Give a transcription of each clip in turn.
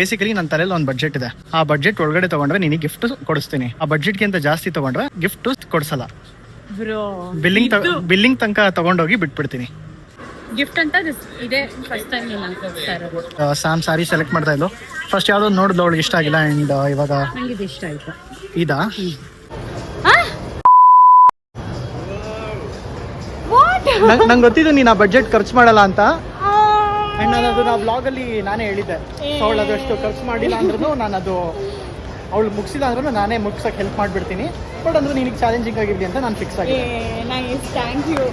Basically ನನ್ನ ತಲೆಯಲ್ಲಿ ಒಂದು ಬಡ್ಜೆಟ್ ಇದೆ. ಆ ಬಡ್ಜೆಟ್ ಒಳಗಡೆ ತಗೊಂಡ್ರೆ ನಿನಗೆ ಗಿಫ್ಟ್ ಕೊಡಿಸ್ತೀನಿ. ಆ ಬಡ್ಜೆಟ್ಗಿಂತ ಜಾಸ್ತಿ ತಗೊಂಡ್ರೆ ಗಿಫ್ಟ್ ಕೊಡ್ಸಲ್ಲ. ಬಿಲ್ಲಿಂಗ್ ತನಕ ತಗೊಂಡೋಗಿ ಬಿಟ್ಬಿಡ್ತೀನಿ. ಗಿಫ್ಟ್ ಅಂತ ಇದೆ ಫಸ್ಟ್ ಟೈಮ್ ಸ್ಯಾಮ್ ಸಾರಿ ಸೆಲೆಕ್ಟ್ ಮಾಡ್ತಾ ಇದ್ಲು. ಫಸ್ಟ್ ಯಾವ್ದೋ ನೋಡಿದ್ಲು, ಅವಳಿಗೆ ಇಷ್ಟ ಆಗಿಲ್ಲ. ಅಂಡ್ ಇವಾಗ ನಂಗೆ ಇಷ್ಟ ಆಯ್ತು. ಇದಾ ನಂಗೆ ಗೊತ್ತಿದ್ದು ನೀನು ಆ ಬಡ್ಜೆಟ್ ಖರ್ಚು ಮಾಡಲ್ಲ ಅಂತ. ಅಂಡ್ ನಾನು ಅದು ಬ್ಲಾಗ್ ಅಲ್ಲಿ ನಾನೇ ಹೇಳಿದ್ದೆ. ಅವಳು ಅದಷ್ಟು ಖರ್ಚು ಮಾಡಿಲ್ಲ ಅಂದ್ರೂ ನಾನು ಅದು ಅವಳು ಮುಗಿಸಿಲ್ಲ ಅಂದ್ರೂ ನಾನೇ ಮುಗ್ಸಕ್ಕೆ ಹೆಲ್ಪ್ ಮಾಡಿಬಿಡ್ತೀನಿ. ಬಟ್ ಅಂದ್ರೆ ನಿನಗೆ ಚಾಲೆಂಜಿಂಗ್ ಆಗಿರಲಿ ಅಂತ ನಾನು ಫಿಕ್ಸ್ ಆಗಿದೆ. Thank you.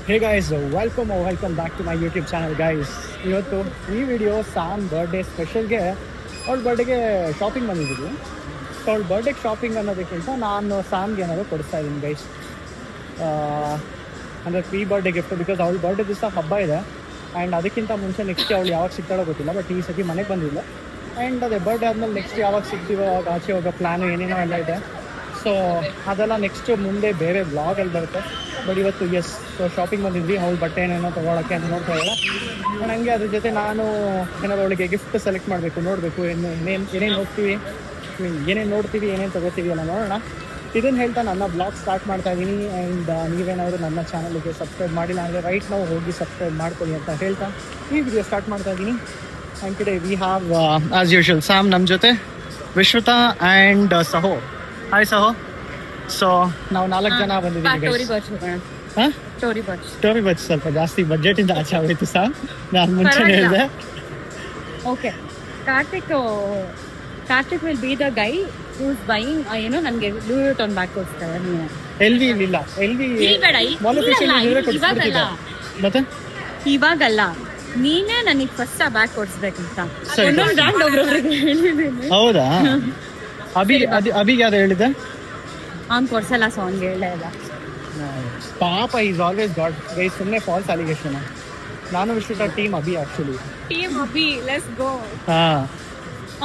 Hey guys, welcome back to my YouTube channel guys. ಇವತ್ತು ಈ ವಿಡಿಯೋ ಸ್ಯಾಮ್ ಬರ್ಡೇ ಸ್ಪೆಷಲ್ಗೆ, ಅವಳ ಬರ್ಡೇಗೆ ಶಾಪಿಂಗ್ ಬಂದಿದ್ದೀವಿ. ಸೊ ಅವಳ ಬರ್ಡೇಗೆ ಶಾಪಿಂಗ್ ಅನ್ನೋದಕ್ಕಿಂತ ನಾನು ಸ್ಯಾಮ್ಗೆ ಏನಾದರೂ ಕೊಡಿಸ್ತಾ ಇದ್ದೀನಿ ಗೈಸ್. ಅಂದರೆ ಪ್ರೀ ಬರ್ಡೇ ಗಿಫ್ಟ್. ಬಿಕಾಸ್ ಅವಳ ಬರ್ಡೇ ದಿವಸ ಹಬ್ಬ ಇದೆ. ಆ್ಯಂಡ್ ಅದಕ್ಕಿಂತ ಮುಂಚೆ ನೆಕ್ಸ್ಟ್ ಅವಳು ಯಾವಾಗ ಸಿಗ್ತಾಳೋ ಗೊತ್ತಿಲ್ಲ. ಬಟ್ ಈ ಸತಿ ಮನೆಗೆ ಬಂದಿಲ್ಲ. ಆ್ಯಂಡ್ ಅದೇ ಬರ್ಡೇ ಆದಮೇಲೆ ನೆಕ್ಸ್ಟ್ ಯಾವಾಗ ಸಿಗ್ತೀವೋ ಅವಾಗ ಆಚೆ ಹೋಗೋ ಪ್ಲ್ಯಾನು ಏನೇನೋ ಎಲ್ಲ ಇದೆ. ಸೊ ಅದೆಲ್ಲ ನೆಕ್ಸ್ಟ್ ಮುಂದೆ ಬೇರೆ ಬ್ಲಾಗಲ್ಲಿ ಬರುತ್ತೆ. ಬಟ್ ಇವತ್ತು ಸೊ ಶಾಪಿಂಗ್ ಬಂದಿದ್ವಿ. ಅವಳು ಬಟ್ಟೆ ಏನೇನೋ ತೊಗೊಳಕ್ಕೆ ಅಂತ ನೋಡ್ತಾ ಇಲ್ಲ. ನನಗೆ ಅದ್ರ ಜೊತೆ ನಾನು ಏನಾದ್ರು ಅವಳಿಗೆ ಗಿಫ್ಟ್ ಸೆಲೆಕ್ಟ್ ಮಾಡಬೇಕು, ನೋಡಬೇಕು ಏನೇನು ನೋಡ್ತೀವಿ, ಏನೇನು ತೊಗೋತೀವಿ ಎಲ್ಲ ನೋಡೋಣ. ಇದನ್ನು ಹೇಳ್ತಾ ನನ್ನ ಬ್ಲಾಗ್ ಸ್ಟಾರ್ಟ್ ಮಾಡ್ತಾ ಇದ್ದೀನಿ. ಆ್ಯಂಡ್ ನೀವೇನಾದರೂ ನನ್ನ ಚಾನಲ್ಗೆ ಸಬ್ಸ್ಕ್ರೈಬ್ ಮಾಡಿಲ್ಲ ಅಂದರೆ ರೈಟ್ ನಾವು ಹೋಗಿ ಸಬ್ಸ್ಕ್ರೈಬ್ ಮಾಡ್ಕೊಳ್ಳಿ ಅಂತ ಹೇಳ್ತಾ ಈ ವಿಡಿಯೋ ಸ್ಟಾರ್ಟ್ ಮಾಡ್ತಾ ಇದ್ದೀನಿ. And today we have as usual Sam ನಮ್ಮ ಜೊತೆ, ವಿಶ್ರುತಾ ಆ್ಯಂಡ್ ಸಹೋ. ಹಾಯ್ ಸಹೋ. ಸೊ ನಾವು 4 ಜನ ಬಂದಿದ್ದೀವಿ. ಹಾಂ, ಸ್ಟೋರಿ ಬಚ್ ಸ್ವಲ್ಪ ಜಾಸ್ತಿ ಬಜೆಟಿಂದ ಆಚೆ ಆಗೋಯ್ತು ಸರ್. ನಾನು ಮುಂಚೆ ಹೇಳಿದೆ. Okay, Karthik will be the Guy who's buying ನನಗೆ Louis Vuitton ಬ್ಯಾಗ್ ಕೊಡ್ತಾರೆ. ನೀನು ಎಲ್ವಿ ಇಲ್ಲ, ಎಲ್ವಿ ಮತ್ತೆ ಇವಾಗಲ್ಲ, ನೀನೇ ನನಗೆ ಫಸ್ಟ್ ಆ ಬ್ಯಾಗ್ ಕೊಡ್ಸ್ಬೇಕಂತ. ಹೌದಾ? ಅಭಿಗೆ ಯಾವ್ದು ಹೇಳಿದೆ? ಅವ್ನು ಕೊಡ್ಸಲ್ಲ, ಸೊ ಅವ್ನಿಗೆ ಹೇಳೇ ಇಲ್ಲ. ಪಾಪ ಈಸ್ ಆಲ್ವೇಸ್ ಗಾಡ್ ಗೈಸ್. ಸುಮ್ಮನೆ ಫಾಲ್ಸ್ ಅಲಿಗೇಷನ್. ನಾನು Vishruta team Abhi actually. Team Abhi, let's go. ಹಾಂ,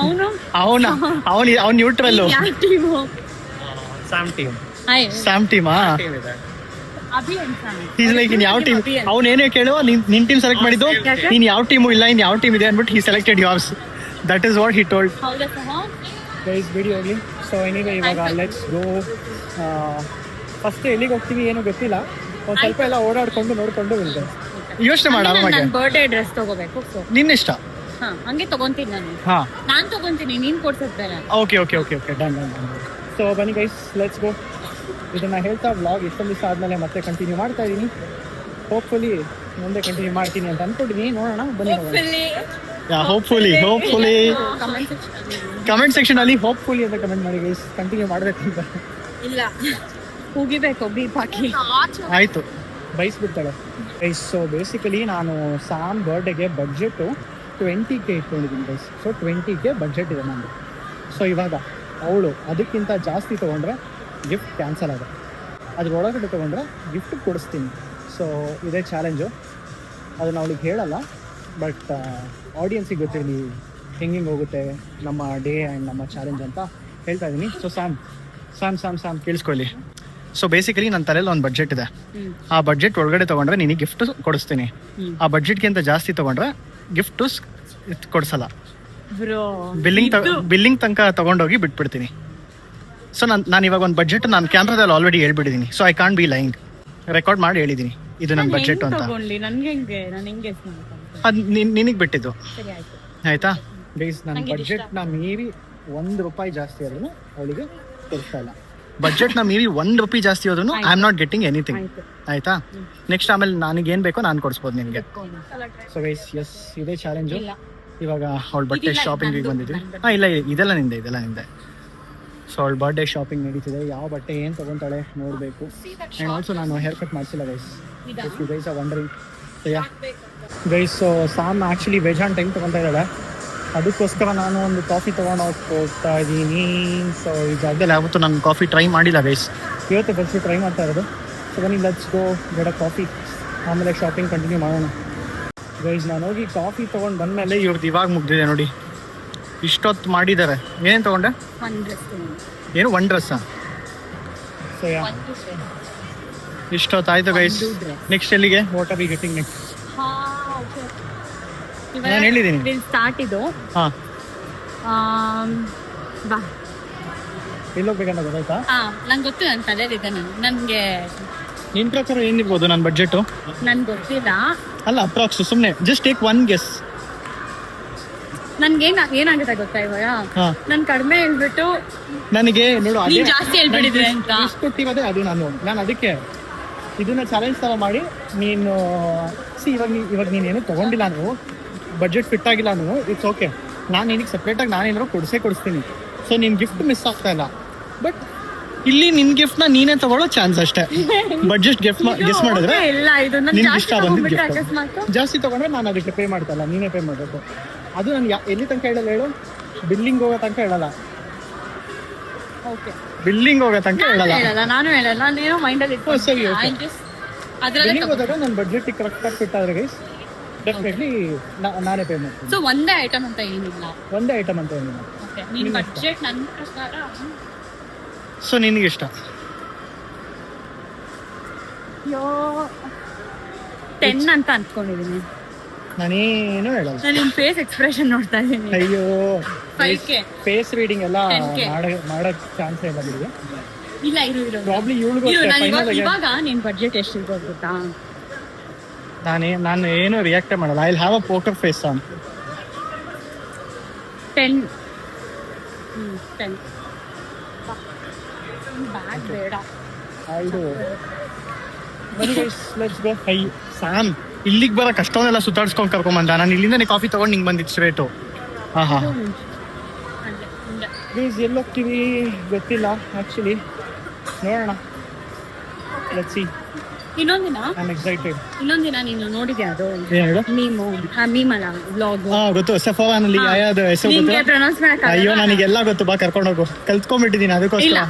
ಅವನು ನ್ಯೂಟ್ರಲ್. ಸ್ಯಾಮ್ ಟೀಮಾ? ಈಸ್ ಲೈಕ್ ಇನ್ ಯಾವ ಟೀಮ್? ಅವನೇನೇ ಕೇಳುವ, ನಿನ್ ಟೀಮ್ ಸೆಲೆಕ್ಟ್ ಮಾಡಿದ್ದು, ನೀನ್ ಯಾವ ಟೀಮು ಇಲ್ಲ, ಇನ್ ಯಾವ ಟೀಮ್ ಇದೆ ಅಂದ್ಬಿಟ್ಟು he selected yours. That is what he told. Guys ಬಿಡಿ ಹೋಗ್ಲಿ. ಸೊ ಎನಿವೇ ಇವಾಗ ಲೆಟ್ಸ್ ಗೋ. ಫಸ್ಟ್ ಎಲ್ಲಿಗೆ ಹೋಗ್ತೀವಿ ಏನೋ ಗೊತ್ತಿಲ್ಲ. ಒಂದು ಸ್ವಲ್ಪ ಎಲ್ಲ ಓಡಾಡ್ಕೊಂಡು ನೋಡ್ಕೊಂಡು ಯೋಚನೆ ಮಾಡ. ಬರ್ಡೇ ಡ್ರೆಸ್ ತಗೋಬೇಕು. ನಿನ್ನ ಇಷ್ಟ. ಹಂಗೆ ತಗೊಂತೀನಿ ನಾನು ತಗೊಂತೀನಿ, ನೀನ್ ಕೊಡ್ಸೋದು ಬೇರೆ. Okay done. ಸೊ ಬನ್ನಿ ಗೈಸ್, ಲೆಟ್ಸ್ ಗೋ. ಇದನ್ನ ಹೇಳ್ತಾ ವ್ಲಾಗ್ ಇಷ್ಟೊಂದು ದಿವಸ ಆದ್ಮೇಲೆ ಮತ್ತೆ ಕಂಟಿನ್ಯೂ ಮಾಡ್ತಾ ಇದ್ದೀನಿ. ಹೋಪ್ಫುಲಿ ಮುಂದೆ ಕಂಟಿನ್ಯೂ ಮಾಡ್ತೀನಿ ಅಂತ ಅನ್ಕೊಂಡಿದ್ದೀನಿ. ನೋಡೋಣ, ಬನ್ನಿ. ಹೋಪ್ಫುಲಿ ಕಮೆಂಟ್ ಸೆಕ್ಷನ್ ಅಲ್ಲಿ ಹೋಪ್ಫುಲಿ ಅಂತ ಕಮೆಂಟ್ ಮಾಡಿ ಗೈಸ್. ಕಂಟಿನ್ಯೂ ಮಾಡಬೇಕು ಅಂತ ಇಲ್ಲ, ಹೋಗಿಬೇಕು ಬೀಪ್ ಹಾಕಿ. ಆಯ್ತು, ಬೈಸ್ಬಿಡ್ತಾಳೆ ಗೈಸ್. ಸೊ ಬೇಸಿಕಲಿ ನಾನು ಸ್ಯಾಮ್ ಬರ್ಡೇಗೆ ಬಡ್ಜೆಟು 20K ಇಟ್ಕೊಂಡಿದ್ದೀನಿ ಗೈಸ್. ಸೊ 20K ಬಡ್ಜೆಟ್ ಇದೆ ನಂದು. ಸೊ ಇವಾಗ ಅವಳು ಅದಕ್ಕಿಂತ ಜಾಸ್ತಿ ತೊಗೊಂಡ್ರೆ ಗಿಫ್ಟ್ ಕ್ಯಾನ್ಸಲ್ ಆಗುತ್ತೆ. ಅದ್ರ ಒಳಗಡೆ ತೊಗೊಂಡ್ರೆ ಗಿಫ್ಟ್ ಕೊಡಿಸ್ತೀನಿ. ಸೊ ಇದೇ ಚಾಲೆಂಜು. ಅದನ್ನು ಅವಳಿಗೆ ಹೇಳಲ್ಲ, ಬಟ್ ಆಡಿಯನ್ಸಿಗೆ ಗೊತ್ತಿರಲಿ ಹೆಂಗೆ ಹೋಗುತ್ತೆ ನಮ್ಮ ಡೇ ಆ್ಯಂಡ್ ನಮ್ಮ ಚಾಲೆಂಜ್ ಅಂತ ಹೇಳ್ತಾ ಇದ್ದೀನಿ. ಸೊ ಸ್ಯಾಮ್ ಕೇಳಿಸ್ಕೊಳ್ಳಿ. ಸೊ ಬೇಸಿಕಲಿ ನನ್ನ ತಲೆಯಲ್ಲಿ ಒಂದು ಬಡ್ಜೆಟ್ ಇದೆ. ಆ ಬಡ್ಜೆಟ್ ಒಳಗಡೆ ತೊಗೊಂಡ್ರೆ ನಿನಗೆ ಗಿಫ್ಟ್ ಕೊಡಿಸ್ತೀನಿ. ಆ ಬಡ್ಜೆಟ್ಗಿಂತ ಜಾಸ್ತಿ ತೊಗೊಂಡ್ರೆ ಗಿಫ್ಟು ಕೊಡ್ಸಲ್ಲ. ಬಿಲ್ಲಿಂಗ್ ತನಕ ತಗೊಂಡೋಗಿ ಬಿಟ್ಬಿಡ್ತೀನಿ. ಸೊ ನಾನು ಇವಾಗ ಒಂದು ಬಡ್ಜೆಟ್ ನಾನು ಕ್ಯಾಮ್ರಾದಲ್ಲಿ ಆಲ್ರೆಡಿ ಹೇಳ್ಬಿಟ್ಟಿದ್ದೀನಿ. So I can't be lying. Record ಮಾಡಿ ಹೇಳಿದ್ದೀನಿ ಇದು ನನ್ನ ಬಡ್ಜೆಟ್ ಅಂತ. ಅದು ನಿನಗೆ ಬಿಟ್ಟಿದ್ದು, ಆಯ್ತಾ ಗೈಸ್. ನನ್ನ ಬಡ್ಜೆಟ್ನ ಮೀರಿ ₹1 ಜಾಸ್ತಿ ಆದ್ರೂ ಅವಳಿಗೆ ಕೊಡ್ತಾ ಇಲ್ಲ. ಬಡ್ಜೆಟ್ನ ಮೀರಿ ₹1 ಜಾಸ್ತಿ ಹೋದ್ರೂ I am not getting anything, ಆಯ್ತಾ. ನೆಕ್ಸ್ಟ್ ಆಮೇಲೆ ನನಗೇನು ಬೇಕೋ ನಾನು ಕೊಡಿಸ್ಬೋದು ನಿನಗೆ. ಸೊ ಗೈಸ್, ಎಸ್ ಇದೇ ಚಾಲೆಂಜು. ಇವಾಗ ಅವಳ ಬಟ್ಟೆ ಶಾಪಿಂಗಿಗೆ ಬಂದಿದ್ವಿ. ಇಲ್ಲ ಇದೆಲ್ಲ ನಿಂದೆ. ಸೊ ಅವಳ ಬರ್ಡೇ ಶಾಪಿಂಗ್ ನಡೀತಿದೆ. ಯಾವ ಬಟ್ಟೆ ಏನು ತೊಗೊತಾಳೆ ನೋಡಬೇಕು. ಆ್ಯಂಡ್ ಆಲ್ಸೋ ನಾನು ಹೇರ್ ಕಟ್ ಮಾಡಿಸಿಲ್ಲ guys, if you guys are wondering. Guys, so Sam actually ವೆಜಾನ್ ಟೈಮ್ ತೊಗೊತಾ ಇದ್ದಾಳೆ. ಅದಕ್ಕೋಸ್ಕರ ನಾನು ಒಂದು ಕಾಫಿ ತೊಗೊಂಡು ಹೋಗ್ತಾ ಇದ್ದೀನಿ. ಸೊ ಈ ಜಾಗದಲ್ಲಿ ಯಾವತ್ತೂ ನಾನು ಕಾಫಿ ಟ್ರೈ ಮಾಡಿಲ್ಲ ಗೈಸ್. ಇವತ್ತು ಫಸ್ಟ್ ಟ್ರೈ ಮಾಡ್ತಾ ಇರೋದು. ಸೊ ಬನ್ನಿ, let's go get a coffee. ಆಮೇಲೆ ಶಾಪಿಂಗ್ ಕಂಟಿನ್ಯೂ ಮಾಡೋಣ ಗೈಸ್. ನಾನು ಹೋಗಿ ಕಾಫಿ ತೊಗೊಂಡು ಬಂದಮೇಲೆ ಇವ್ರದ್ದು ಇವಾಗ ಮುಗ್ದಿದೆ ನೋಡಿ. ಇಷ್ಟೊತ್ತು ಮಾಡಿದ್ದಾರೆ. ಏನೇನು ತೊಗೊಂಡೆ? ಏನು ಒಂದು ಡ್ರೆಸ್ಸಾ? ಸೊ ಇಷ್ಟೊತ್ತು ಆಯಿತು ಗೈಸ್. ನೆಕ್ಸ್ಟ್ ಎಲ್ಲಿಗೆ? What are we getting next? ನಾನು ಹೇಳಿದ್ದೀನಿ. ವಿಲ್ ಸ್ಟಾರ್ಟ್ ಇದು. ಹಾಂ, ಬಾ. ಎಲ್ಲೋಗ್ಬೇಕಂತ ಗೊತ್ತಾಯ್ತಾ? ನಂಗೆ ಗೊತ್ತು, ನನ್ನ ತಲೆಯಲ್ಲಿದೆ. ನನಗೆ ನಿನ್ನ ಪ್ರಕಾರ ಏನಿರ್ಬೋದು ನನ್ನ ಬಡ್ಜೆಟು? ನನ್ಗೆ ಗೊತ್ತಿಲ್ಲ. ಅಲ್ಲ, ಅಪ್ರಾಕ್ಸ್ ಸುಮ್ಮನೆ ಜಸ್ಟ್ ಟೇಕ್ ಒನ್ ಗೆಸ್. ನನ್ಗೆ ಏನಾಗುತ್ತೆ ಗೊತ್ತಾ ಇವಾಗ, ನನ್ ಕಡಿಮೆ ಹೇಳ್ಬಿಟ್ಟು ನನಗೆ ನೋಡು ನೀನ್ ಜಾಸ್ತಿ ಹೇಳ್ಬಿಟ್ಟಿದ್ರೆ ಅಂತ ಕೊಟ್ಟಿರೋದೇ ಅದು. ನಾನು ಅದಕ್ಕೆ ಇದನ್ನ ಚಾಲೆಂಜ್ ತರ ಮಾಡಿ ನೀನು ಇವಾಗ ನೀನೇನು ತಗೊಂಡಿಲ್ಲ, ನೀವು ಬಡ್ಜೆಟ್ ಫಿಟ್ ಆಗಿಲ್ಲ, ನೀವು ಇಟ್ಸ್ ಓಕೆ. ನಾನು ನಿನಗೆ ಸಪ್ರೇಟಾಗಿ ನಾನೇನಾದ್ರು ಕೊಡಿಸ್ತೀನಿ. ಸೊ ನಿನ್ ಗಿಫ್ಟ್ ಮಿಸ್ ಆಗ್ತಾ ಇಲ್ಲ. ಬಟ್ ಇಲ್ಲಿ ನಿನ್ ಗಿಫ್ಟ್ನ ನೀನೇ ತಗೊಳ್ಳೋ ಚಾನ್ಸ್ ಅಷ್ಟೇ. ಬಡ್ಜೆಟ್ ಗೆಸ್ ಮಾಡಿದ್ರೆ ನಿನ್ಗೆ ಇಷ್ಟ ಬಂದಿದ್ದು ಗಿಫ್ಟ್. ಜಾಸ್ತಿ ತಗೊಂಡ್ರೆ ನಾನು ಅದಕ್ಕೆ ಪೇ ಮಾಡ್ತಲ್ಲ, ನೀನೇ ಪೇ ಮಾಡಬೇಕು. ಅದು ನಾನು ಎಲ್ಲಿ ತನಕ ಹೇಳಲ್ಲ ಹೇಳು, ಬಿಲ್ಲಿಂಗ್ ಹೋಗೋ ತನಕ ಹೇಳಲ್ಲ. ಬಿಲ್ಲಿಂಗ್ ಹೋಗೋ ತನಕ ಹೇಳಲ್ಲ. ನಾನು ಹೇಳಲ್ಲ, ನಾನೇನೋ ಮೈಂಡಲ್ಲಿ ಸರಿ, ಬಿಲ್ಲಿಂಗ್ ಹೋದಾಗ ನನ್ನ ಬಡ್ಜೆಟ್ ಕರೆಕ್ಟಾಗಿ ಫಿಟ್ ಆದ್ರೆ ಗೈಸ್ ಡೆಫಿನೆಟ್ಲಿ ನಾನೇ ಪೇ ಮಾಡ್ತೀನಿ. ಸೊ ಒಂದೇ ಐಟಮ್ ಅಂತ ಏನಿಲ್ಲ. ಒಂದೇ ಐಟಮ್ ಅಂತ ಏನಿಲ್ಲ. ನಿನ್ನ ಬಡ್ಜೆಟ್ ನನ್ನ ಪ್ರಕಾರ ಸೊ ನಿನಗೆ ಇಷ್ಟ 10 ಅಂತ ಅನ್ಕೊಂಡಿದೀನಿ. ನಾನೇನು ಹೇಳಲ್ಲ. ನಾನು ನಿನ್ ಫೇಸ್ ಎಕ್ಸ್ಪ್ರೆಷನ್ ನೋಡ್ತಾ ಇದ್ದೀನಿ. ಅಯ್ಯೋ, 5K ಫೇಸ್ ರೀಡಿಂಗ್ ಎಲ್ಲ ಮಾಡಕ್ ಚಾನ್ಸ್ ಇಲ್ಲ ಬಿಡಿ. ಇಲ್ಲ, ಇರು ಪ್ರಾಬ್ಲಿ ಇವಾಗ ನಿನ್ ಬಡ್ಜೆಟ್ ಎಷ್ಟಿರ್ಬೋದು ಗೊತ್ತಾ? ನಾನು ಏನು ರಿಯಾಕ್ಟ್ ಮಾಡಲ್ಲ. I will have a poker face on. 10 bag ಬೇಡ. Let's go. ಹೈ ಸ್ಯಾಮ್, ಇಲ್ಲಿಗೆ ಬರಕ್ಕೆ ಅಷ್ಟೊಂದೆಲ್ಲ ಸುತ್ತಾಡ್ಸ್ಕೊಂಡು ಕರ್ಕೊಂಬಂದ. ನಾನು ಇಲ್ಲಿಂದನೇ ಕಾಫಿ ತಗೊಂಡು ನಿಂಗೆ ಬಂದಿದ್ದು ಸ್ಟ್ರೇಟು. ಹಾಂ, ಪ್ಲೀಸ್ ಎಲ್ಲೋಗ್ತೀವಿ ಗೊತ್ತಿಲ್ಲ ಆ್ಯಕ್ಚುಲಿ, ನೋಡೋಣ. Let's see. ಇನ್ನೊಂದಿನ ನೀನು ನೋಡಿದ್ಯಾ ಅದು ಏನು ಮೀಮಲ್ಲ ವ್ಲಾಗ್? ಗೊತ್ತು, ಸೆಫೋರಾನಲ್ಲಿ ಯಾವ್ದು ಹೆಸರು ಗೊತ್ತು? ಅಯ್ಯೋ, ನನಗೆಲ್ಲ ಗೊತ್ತು, ಬಾ ಕರ್ಕೊಂಡು ಹೋಗು. ಕಲ್ತ್ಕೊಂಡ್ಬಿಟ್ಟಿದ್ದೀನಿ ಅದಕ್ಕೋಸ್ಕರ.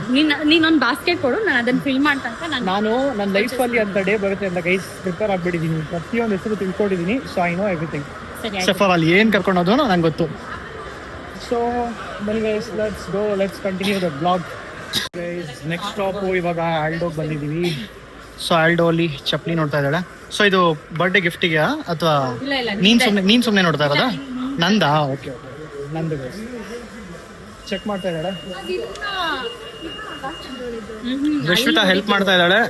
ನೀನೊಂದು ಬಾಸ್ಕೆಟ್ ಕೊಡು, ನಾನು ಅದನ್ನ ಫಿಲ್ ಮಾಡ್ತಂತ. ನಾನು ನನ್ನ ಲೈಫಲ್ಲಿ ಅಂತ ಡೇ ಬರುತ್ತೆ ಅಂತ ಗೈಸ್ ಪ್ರಿಪೇರ್ ಆಗ್ಬಿಟ್ಟಿದ್ದೀನಿ. ಪ್ರತಿಯೊಂದು ಹೆಸರು ತಿಳ್ಕೊಂಡಿದ್ದೀನಿ. So I know everything. ಸೆಫೋರಲ್ಲಿ ಏನು ಕರ್ಕೊಂಡು ಹೋದೋ ನಂಗೆ ಗೊತ್ತು. ಸೊ ಬನ್ನಿ guys, let's continue the blog. Next stop ಇವಾಗ ಆಲ್ಡೋಗೆ ಬಂದಿದ್ದೀವಿ. ಸೊ ಆಲ್ಡೋ ಅಲ್ಲಿ ಚಪ್ಪಲಿ ನೋಡ್ತಾ ಇದ್ದಾಳೆ. ಸೊ ಇದು ಬರ್ಡೇ ಗಿಫ್ಟಿಗೆ ಅಥವಾ ನೀನ್ ಸುಮ್ಮನೆ ನೋಡ್ತಾ ಇರೋದಾ? ನಂದಾ? ಓಕೆ, ನಂದು ಚೆಕ್ ಮಾಡ್ತಾ ಇದ್ದಾಳೆ. ರಶ್ಮಿತಾ ಹೆಲ್ಪ್ ಮಾಡ್ತಾ ಇದ್ದಾಳೆ.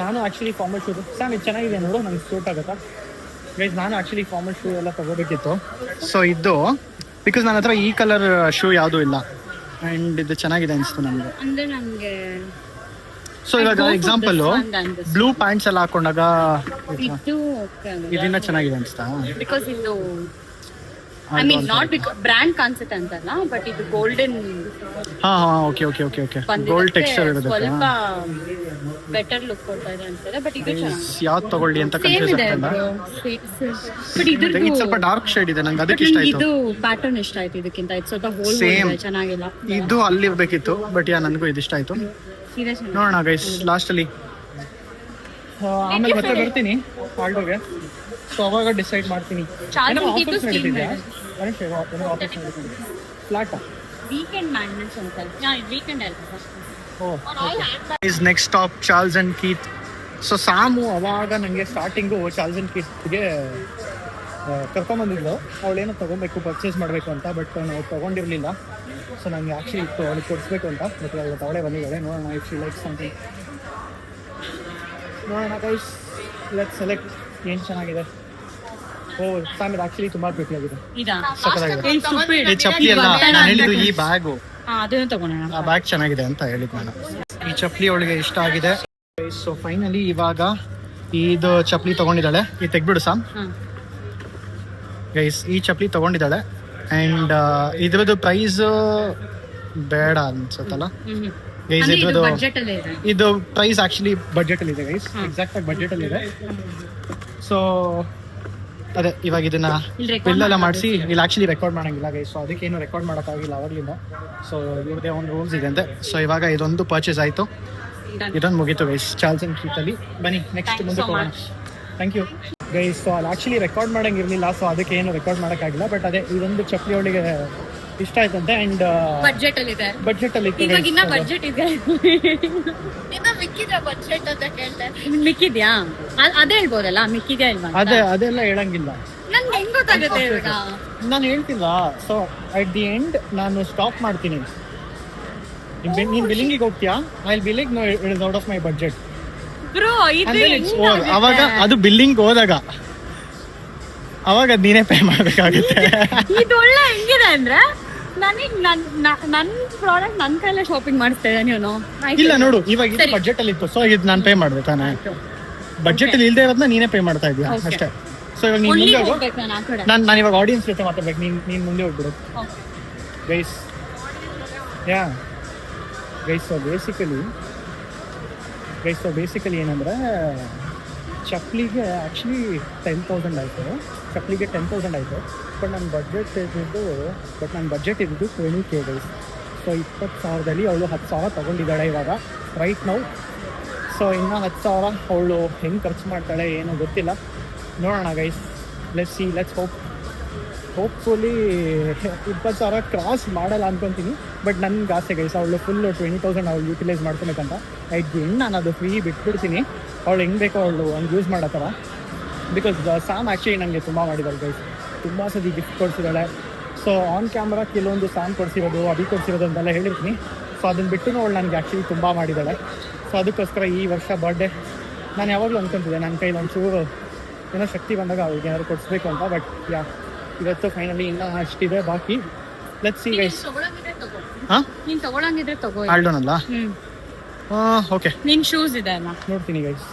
ನಾನು ಆಕ್ಚುಲಿ ಫಾರ್ಮಲ್ ಶೂ ಸ್ಯಾಮ್ ಇದು ಚೆನ್ನಾಗಿದೆ ನೋಡು, ನಂಗೆ ಸೂಟ್ ಆಗುತ್ತಾ ಗೈಸ್? ನಾನು ಆಕ್ಚುಲಿ ಫಾರ್ಮಲ್ ಶೂ ಎಲ್ಲ ತಗೋಬೇಕಿತ್ತು. ಸೊ ಇದು ಬಿಕಾಸ್ ನನ್ನ ಹತ್ರ ಈ ಕಲರ್ ಶೂ ಯಾವುದೂ ಇಲ್ಲ ಆ್ಯಂಡ್ ಇದು ಚೆನ್ನಾಗಿದೆ ಅನಿಸ್ತು ನನಗೆ. ಸೊ ಇವಾಗ ಎಕ್ಸಾಂಪಲ್ ಬ್ಲೂ ಪ್ಯಾಂಟ್ಸ್ ಎಲ್ಲ ಹಾಕೊಂಡಾಗ ಇದನ್ನ ಚೆನ್ನಾಗಿದೆ ಅನಿಸ್ತಾ? ಬಿಕಾಸ್ ಇದು I mean not brand concept ಅಂತಲ್ಲ, ಬಟ್ ಇದು ಗೋಲ್ಡನ್. ಓಕೆ, ಗೋಲ್ಡ್ ಟೆಕ್ಸ್ಚರ್ ಇರುತ್ತೆ, ಸ್ವಲ್ಪ ಬೆಟರ್ ಲುಕ್ ಕೊಡ್ತಾ ಇದೆ ಅನ್ಸುತ್ತೆ. ಬಟ್ ಇದು ಯಾವ್ದು ತಗೊಳ್ಳಿ ಅಂತ ಕನ್ಫ್ಯೂಸ್ ಆಗ್ತಲ್ಲ. ಬಟ್ ಇದು ಸ್ವಲ್ಪ ಡಾರ್ಕ್ ಶೇಡ್ ಇದೆ, ನಂಗೆ ಅದಕ್ಕೆ ಇಷ್ಟ ಆಯ್ತು. ಇದು ಪ್ಯಾಟರ್ನ್ ಇಷ್ಟ ಆಯ್ತು ಇದಕ್ಕಿಂತ. ಇದು ಸ್ವಲ್ಪ ಹೋಲ್ ಚೆನ್ನಾಗಿಲ್ಲ. ಇದು ಅಲ್ಲಿ ಇರ್ಬೇಕಿತ್ತು, ಬಟ್ ನನಗೂ ಇದು ಇಷ್ಟ ಆಯ್ತು. ನೋಡೋಣ ಗೈಸ್ ಲಾಸ್ಟ್ ಅಲ್ಲಿ. ಆಮೇಲೆ ಮತ್ತೆ ಬರ್ತೀನಿ ಆಲ್ಡೋಗೆ. ಸೊ ಅವಾಗ ಡಿಸೈಡ್ ಮಾಡ್ತೀನಿ. ಆಫರ್ಸ್ ನಡೀತಿದೆ. ಫ್ಲಾಟ್ ವೀಕೆಂಡ್ ಮ್ಯಾಗ್ನೆಟ್ಸ್ ಅಂತ weekend next stop Charles and Keith. So Sam ಅವಾಗ ನನಗೆ ಸ್ಟಾರ್ಟಿಂಗು ಚಾರ್ಲ್ಸ್ ಅಂಡ್ ಕೀತ್ಗೆ ಕರ್ಕೊಂಬಂದಿದ್ಲು. ಅವಳೇನೋ ತೊಗೊಬೇಕು, ಪರ್ಚೇಸ್ ಮಾಡಬೇಕು ಅಂತ. ಬಟ್ ನಾವು ತೊಗೊಂಡಿರಲಿಲ್ಲ. ಸೊ ನನಗೆ ಆ್ಯಕ್ಚುಲಿ ಇತ್ತು ಅವಳಿಗೆ ಕೊಡಿಸ್ಬೇಕು ಅಂತ. ಬಟ್ ಇವತ್ತು ಅವಳೇ ಬಂದಿದ್ದಾಳೆ. ನೋಡೋಣ ಇಫ್ ಶಿ ಲೈಕ್ಸ್ ಸಮಥಿಂಗ್. ನೋಡೋಣ ಗೈಸ್, ಲೆಟ್ಸ್ ಸೆಲೆಕ್ಟ್ ಏನು ಚೆನ್ನಾಗಿದೆ. ಸ್ಯಾಮ್ ಇದು ಆ್ಯಕ್ಚುಲಿ ತುಂಬ ಪ್ರೀತಿಯಾಗಿದೆ, ಸಕ್ಕತ್ತಾಗಿದೆ. ಈ ಚಪ್ಪಲಿ ಎಲ್ಲ ನಾನು ಹೇಳಿದ್ದು ಈ ಬ್ಯಾಗು, ಆ ಬ್ಯಾಗ್ ಚೆನ್ನಾಗಿದೆ ಅಂತ ಹೇಳಿದ್ದು ನಾನು. ಈ ಚಪ್ಪಲಿ ಅವಳಿಗೆ ಇಷ್ಟ ಆಗಿದೆ. ಸೊ ಫೈನಲಿ ಇವಾಗ ಇದು ಚಪ್ಪಲಿ ತಗೊಂಡಿದ್ದಾಳೆ. ಇದು ತೆಗ್ಬಿಡು ಸಾಮ್. ಗೈಸ್ ಈ ಚಪ್ಪಲಿ ತಗೊಂಡಿದ್ದಾಳೆ ಆ್ಯಂಡ್ ಇದ್ರದ್ದು ಪ್ರೈಸ್ ಬೇಡ ಅನ್ಸುತ್ತಲ್ಲ ಗೈಸ್. ಇದು ಪ್ರೈಸ್ ಆ್ಯಕ್ಚುಲಿ ಬಡ್ಜೆಟಲ್ಲಿ ಇದೆ ಗೈಸ್, ಎಕ್ಸಾಕ್ಟಾಗಿ ಬಡ್ಜೆಟಲ್ಲಿ ಇದೆ. ಸೊ ಅದೇ ಇವಾಗ ಇದನ್ನ ಬಿಲ್ಲೆಲ್ಲ ಮಾಡಿಸಿ ಇಲ್ಲಿ ಆ್ಯಕ್ಚುಲಿ ರೆಕಾರ್ಡ್ ಮಾಡೋಂಗಿಲ್ಲ ಗೈಸ್. ಸೊ ಅದಕ್ಕೇನು ರೆಕಾರ್ಡ್ ಮಾಡೋಕ್ಕಾಗಿಲ್ಲ ಅವಾಗಲಿಂದ. ಸೊ ಇವ್ರದೇ ಒಂದು ರೂಲ್ಸ್ ಇದೆ ಅಂತೆ. ಸೊ ಇವಾಗ ಇದೊಂದು ಪರ್ಚೇಸ್ ಆಯಿತು, ಇದೊಂದು ಮುಗೀತು ಗೈಸ್ ಚಾರ್ಲ್ಸ್ ಅಂಡ್ ಕೀತಲ್ಲಿ. ಬನ್ನಿ ನೆಕ್ಸ್ಟ್ ಮುಂದೆ ಹೋಗೋಣ. Thank you guys. ಸೊ ಅಲ್ಲಿ ಆ್ಯಕ್ಚುಲಿ ರೆಕಾರ್ಡ್ ಮಾಡೋಂಗಿರಲಿಲ್ಲ, ಸೊ ಅದಕ್ಕೆ ಏನು ರೆಕಾರ್ಡ್ ಮಾಡೋಕ್ಕಾಗಿಲ್ಲ. ಬಟ್ ಅದೇ ಇದೊಂದು ಚಪ್ಪಲಿ ಅವಳಿಗೆ ಇಷ್ಟ ಆಯ್ತಂತೆ. ಅಂಡ್ ಬಡ್ಜೆಟ್ ಅಲ್ಲಿ ಇದೆ. ಬಡ್ಜೆಟ್ ಅಲ್ಲಿ ಇತ್ತು ಇವಾಗ guys. ಇನ್ನ ಬಡ್ಜೆಟ್ ಇದೆ. ಇನ್ನ ಮಿಕ್ಕಿದೆ ಬಡ್ಜೆಟ್ ಅಂತ ಕೇಳ್ತಾರೆ. ಮಿಕ್ಕಿದ್ಯಾ? ಅದೇ ಹೇಳ್ಬೋದಲ್ಲ, ಮಿಕ್ಕಿದ್ಯಾ ಇಲ್ವಾ? ಅದೆಲ್ಲ ಹೇಳಂಗಿಲ್ಲ. ನನ್ಗೆ ಹೆಂಗ್ ಗೊತ್ತಾಗುತ್ತೆ ಇವಾಗ? ನಾನು ಹೇಳ್ತಿಲ್ಲ. ಸೊ ಅಟ್ ದಿ ಎಂಡ್ ನಾನು ಸ್ಟಾಪ್ ಮಾಡ್ತೀನಿ. ನೀನ್ ಬಿಲ್ಲಿಂಗಿಗೆ ಹೋಗ್ತೀಯಾ? I will be like no it is out of my budget. Bro ಇದು ಅವಾಗ ಅದು ಬಿಲ್ಲಿಂಗ್ ಹೋದಾಗ ಅವಾಗ ಅದ್ ನೀನೇ ಪೇ ಮಾಡ್ಬೇಕಾಗುತ್ತೆ. ಇದು ಒಳ್ಳೆ ಹೆಂಗಿದೆ ಅಂದ್ರೆ ನನಗ್ ನನ್ ಪ್ರಾಡಕ್ಟ್ ನನ್ ಕೈಲೇ ಶಾಪಿಂಗ್ ಮಾಡಿಸ್ತಾ ಇದ್ದೆ ನೀವು. ಇಲ್ಲ ನೋಡು, ಇವಾಗ ಇದು ಬಡ್ಜೆಟ್ ಅಲ್ಲಿ ಇತ್ತು, ಸೊ ಇದು ನಾನು ಪೇ ಮಾಡ್ದೆ ತಾನೆ. ಬಡ್ಜೆಟ್ ಅಲ್ಲಿ ಇಲ್ದೇ ಇರೋದನ್ನ ನೀನೇ ಪೇ ಮಾಡ್ತಾ ಇದೀಯ ಅಷ್ಟೇ. ಸೊ ಇವಾಗ ನೀನ್ ಮುಂದೆ ಹೋಗು. ನಾನು ಇವಾಗ ಆಡಿಯನ್ಸ್ ಜೊತೆ ಮಾತಾಡ್ಬೇಕು. ನೀನ್ ಮುಂದೆ ಹೋಗ್ಬಿಡು guys. Yeah guys, so basically ಏನಂದ್ರೆ ಚಪ್ಪಲಿಗೆ ಆ್ಯಕ್ಚುಲಿ 10,000 ಆಯಿತು. ಚಪ್ಪಲಿಗೆ 10,000 ಆಯಿತು. ಬಟ್ ನನ್ನ ಬಡ್ಜೆಟ್ ಇದ್ದು 20K ಗೈಸ್. ಸೊ 20,000ದಲ್ಲಿ ಅವಳು 10,000 ತೊಗೊಂಡಿದ್ದಾಳೆ ಇವಾಗ ರೈಟ್ ನೌ. ಸೊ ಇನ್ನೂ 10,000 ಅವಳು ಹೆಂಗೆ ಖರ್ಚು ಮಾಡ್ತಾಳೆ ಏನೋ ಗೊತ್ತಿಲ್ಲ, ನೋಡೋಣ ಗೈಸ್. ಲೆಟ್ಸ್ ಹೋಪ್ಫುಲಿ 20,000 ಕ್ರಾಸ್ ಮಾಡಲ್ಲ ಅನ್ಕೊತೀನಿ. ಬಟ್ ನನ್ಗೆ ಆಸೆ ಗೈಸ್, ಅವಳು ಫುಲ್ 20,000 ಅವಳು ಯೂಟಿಲೈಸ್ ಮಾಡ್ಕೊಬೇಕಂತ. ನಾನು ಅದು ಫ್ರೀ ಬಿಟ್ಬಿಡ್ತೀನಿ, ಅವಳು ಹೆಂಗೆ ಬೇಕೋ ಅವಳು ಹಂಗೆ ಯೂಸ್ ಮಾಡೋ ಥರ. ಬಿಕಾಸ್ ಸಾಮ್ ಆ್ಯಕ್ಚುಲಿ ನನಗೆ ತುಂಬ ಮಾಡಿದಾಳೆ ಗೈಸ್, ತುಂಬ ಸತಿ ಗಿಫ್ಟ್ ಕೊಡಿಸಿದ್ದಾಳೆ. ಸೊ ಆನ್ ಕ್ಯಾಮ್ರಾ ಕೆಲವೊಂದು ಸಾಮ್ ಕೊಡಿಸಿರೋದು, ಅಭಿ ಕೊಡಿಸಿರೋದು ಅಂತೆಲ್ಲ ಹೇಳಿರ್ತೀನಿ. ಸೊ ಅದನ್ನು ಬಿಟ್ಟು ಅವಳು ನನಗೆ ಆ್ಯಕ್ಚುಲಿ ತುಂಬ ಮಾಡಿದ್ದಾಳೆ. ಸೊ ಅದಕ್ಕೋಸ್ಕರ ಈ ವರ್ಷ ಬರ್ಡೇ ನಾನು ಯಾವಾಗಲೂ ಅಂದ್ಕೊತಿದ್ದೆ ನನ್ನ ಕೈಲಿ ಒಂಚೂರು ಏನೋ ಶಕ್ತಿ ಬಂದಾಗ ಅವ್ಳಿಗೆ ಏನಾದ್ರು ಕೊಡಿಸ್ಬೇಕು ಅಂತ. ಬಟ್ ಇವತ್ತು ಫೈನಲಿ ಇನ್ನೂ ಅಷ್ಟಿದೆ ಬಾಕಿ. Let's see guys. ಹಾಂ, ನೀನು ತಗೊಳಂಗಿದ್ರೆ ತಗೋ. ಆಲ್ಡೋನಲ್ಲ? ಓಕೆ. ನಿನ್ ಶೂಸ್ ಇದೆ ಅಲ್ಲ, ನೋಡ್ತೀನಿ ಗೈಸ್.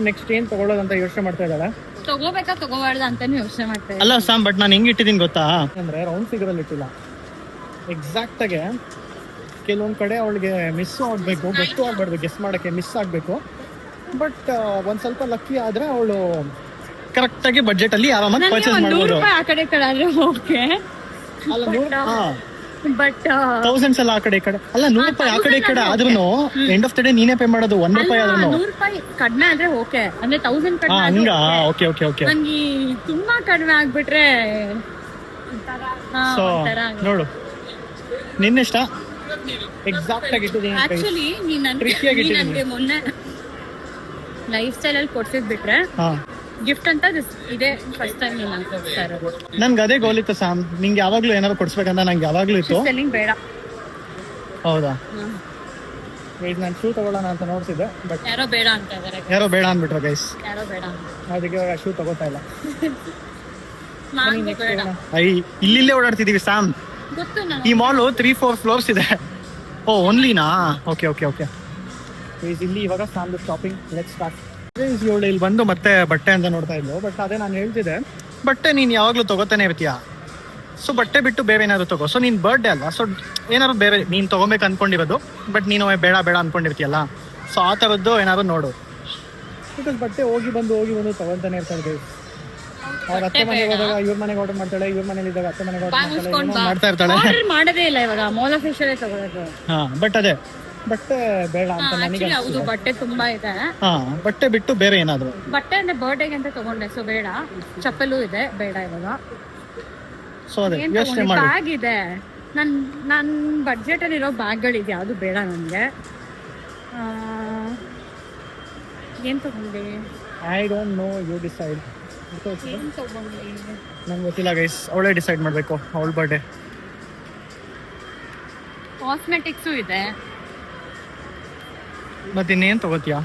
ನೆಕ್ಸ್ಟ್ ಏನು ತಗೊಳ್ಳೋದಂತ ಯೋಚನೆ ಮಾಡ್ತಾ ಇದ್ದಾಳೆ. ತಗೋಬೇಕಾ ತಗೋಬಾರ್ದು ಅಂತಾನು ಯೋಚನೆ ಮಾಡ್ತಾ ಇದ್ದೀನಿ. ಅಲ್ಲ ಸಾಮ್, ಬಟ್ ನಾನು ಹೆಂಗೆ ಇಟ್ಟಿದ್ದೀನಿ ಗೊತ್ತಾ ಅಂದರೆ ರೌಂಡ್ ಫಿಗರಲ್ಲಿ ಇಟ್ಟಿಲ್ಲ. ಎಕ್ಸಾಕ್ಟಾಗೆ ಕೆಲವೊಂದು ಕಡೆ ಅವಳಿಗೆ ಮಿಸ್ಸು ಆಗಬೇಕು, ಗೊತ್ತು ಆಗಬಾರ್ದು, ಗೆಸ್ ಮಾಡೋಕ್ಕೆ ಮಿಸ್ ಆಗಬೇಕು. ಬಟ್ ಒಂದು ಸ್ವಲ್ಪ ಲಕ್ಕಿ ಆದರೆ ಅವಳು ಕರೆಕ್ಟಾಗಿ ಬಡ್ಜೆಟಲ್ಲಿ ಆರಾಮಾಗಿ ಪರ್ಚೇಸ್ ಮಾಡ್ಬೋದು. ಆ ಕಡೆ ಕಡೆ ಆದ್ರೆ ಓಕೆ. ಅಲ್ಲ ಬಟ್ ಥೌಸಂಡ್ಸ್ ಎಲ್ಲ ಆ ಕಡೆ ಈ ಕಡೆ ಅಲ್ಲ, ₹100 ಆ ಕಡೆ ಈ ಕಡೆ ಆದ್ರೂ ಎಂಡ್ ಆಫ್ ದ ಡೇ ನೀನೇ ಪೇ ಮಾಡೋದು. ₹1 ಆದ್ರೂ ₹100 ಕಡಿಮೆ ಆದ್ರೆ ಓಕೆ, ಅಂದ್ರೆ 1000 ಕಡಿಮೆ. ಹಂಗ ಓಕೆ ಓಕೆ ಓಕೆ. ನಂಗೆ ತುಂಬಾ ಕಡಿಮೆ ಆಗ್ಬಿಟ್ರೆ ಸೊ ನೋಡು, ನಿನ್ನೆಷ್ಟ ಎಕ್ಸಾಕ್ಟ್ ಆಗಿ ಇಟ್ಟಿದ್ದೀನಿ. ಆಕ್ಚುಲಿ ನನಗೆ ಮೊನ್ನೆ ಲೈಫ್ ಸ್ಟೈಲ್ ಅಲ್ಲಿ ಕೊಡ್ಸಿದ್ ಬಿಟ್ರೆ ಗಿಫ್ಟ್ ಅಂತ ಇದೆ ಫಸ್ಟ್ ಟೈಮ್ ನಾನು ಕೊಡ್ತಾ ಇರೋದು. ನನ್ಗೆ ಅದೇ ಗೋಲ್ ಇತ್ತು ಸಾಮ್, ನಿಂಗೆ ಯಾವಾಗ್ಲೂ ಏನಾದ್ರು ಕೊಡ್ಸ್ಬೇಕಂತ ನಂಗೆ ಯಾವಾಗ್ಲೂ ಇತ್ತು. ಬೇಡ. ಹೌದಾ? ನಾನು ಶೂ ತಗೊಳ್ಳೋಣ ಅಂತ ನೋಡ್ತಿದ್ದೆ, ಬಟ್ ಯಾರೋ ಬೇಡ ಅಂತ ಇದಾರೆ. ಯಾರೋ ಬೇಡ ಅಂದ್ಬಿಟ್ರು ಗೈಸ್, ಯಾರೋ ಬೇಡ ಅದಕ್ಕೆ ಶೂ ತಗೋತಾ ಇಲ್ಲ. ಬೇಡ. ಇಲ್ಲಿಲ್ಲೇ ಓಡಾಡ್ತಿದೀವಿ ಸಾಮ್. ಗೊತ್ತು ಈ ಮಾಲು 3-4 ಫ್ಲೋರ್ಸ್ ಇದೆ. ಓ ಓನ್ಲಿನಾ? Okay okay okay. ಇಲ್ಲಿ ಇವಾಗ ಸಾಮ್ದು ಶಾಪಿಂಗ್. Let's start. ಇವಳು ಇಲ್ಲಿ ಬಂದು ಮತ್ತೆ ಬಟ್ಟೆ ಅಂತ ನೋಡ್ತಾ ಇದ್ಲು. ಬಟ್ ಅದೇ ನಾನು ಹೇಳ್ತಿದ್ದೆ, ಬಟ್ಟೆ ನೀನು ಯಾವಾಗಲೂ ತಗೋತಾನೆ ಇರ್ತೀಯ. ಸೊ ಬಟ್ಟೆ ಬಿಟ್ಟು ಬೇರೆ ಏನಾದ್ರು ತಗೋ. ಸೊ ನೀನು ಬರ್ಡೇ ಅಲ್ಲ, ಸೊ ಏನಾದ್ರು ಬೇರೆ ನೀನು ತಗೋಬೇಕು ಅನ್ಕೊಂಡಿರೋದು, ಬಟ್ ನೀನು ಬೇಡ ಬೇಡ ಅನ್ಕೊಂಡಿರ್ತೀಯಲ್ಲ. ಸೊ ಆ ಥರದ್ದು ಏನಾದ್ರು ನೋಡು. ಬಿಕಾಸ್ ಬಟ್ಟೆ ಹೋಗಿ ಬಂದು ತಗೊಳ್ತಾನೆ ಇರ್ತಾರೆ. ಅವ್ರ ಅತ್ತೆ ಮನೆಗೆ ಹೋದಾಗ ಇವ್ರ ಮನೆಗೆ ಆರ್ಡರ್ ಮಾಡ್ತಾಳೆ, ಇವ್ರ ಮನೇಲಿ ಇದ್ದಾಗ ಅತ್ತೆ ಮನೆಗೆ ಮಾಡ್ತಾ ಇರ್ತಾಳೆ. ಮಾಡೋದೇ ಇಲ್ಲ ಇವಾಗ, ಮೋಲ್ ಆಫ್ ಫಿಶರೇ ತಗೊಳ್ಳೋದು. ಹಾ, ಬಟ್ ಅದೇ ಬಟ್ಟೆ ಬೇಡ ಅಂತ ನನಗೆ. ಹೌದು, ಬಟ್ಟೆ ತುಂಬಾ ಇದೆ. ಹಾ, ಬಟ್ಟೆ ಬಿಟ್ಟು ಬೇರೆ ಏನಾದ್ರು. ಬಟ್ಟೆ ಅಂದ್ರೆ ಬರ್ಡೇಗೆ ಅಂತ ತಗೊಂಡೆ, ಸೊ ಬೇಡ. ಚಪ್ಪಲು ಇದೆ, ಬೇಡ ಇವಾಗ. ಸೊ ಅದೇ ಯೋಚನೆ ಮಾಡಿ. ಬ್ಯಾಗ್ ಇದೆ, ನನ್ನ ಬಡ್ಜೆಟ್ ಅಲ್ಲಿ ಇರೋ ಬ್ಯಾಗ್ಗಳಿದೆ, ಅದು ಬೇಡ ನನಗೆ. ಏನ್ ತಗೊಂಡೆ? I don't know, you decide. ಏನ್ ತಗೊಂಡೆ ನಂಗೆ ಗೊತ್ತಿಲ್ಲ ಗೈಸ್, ಅವಳೇ ಡಿಸೈಡ್ ಮಾಡಬೇಕು. ಅವಳ ಬರ್ಡೇ. ಕಾಸ್ಮೆಟಿಕ್ಸು ಇದೆ. ಮತ್ತೆ ಇನ್ನೇನು ತಗೋತೀಯಾ?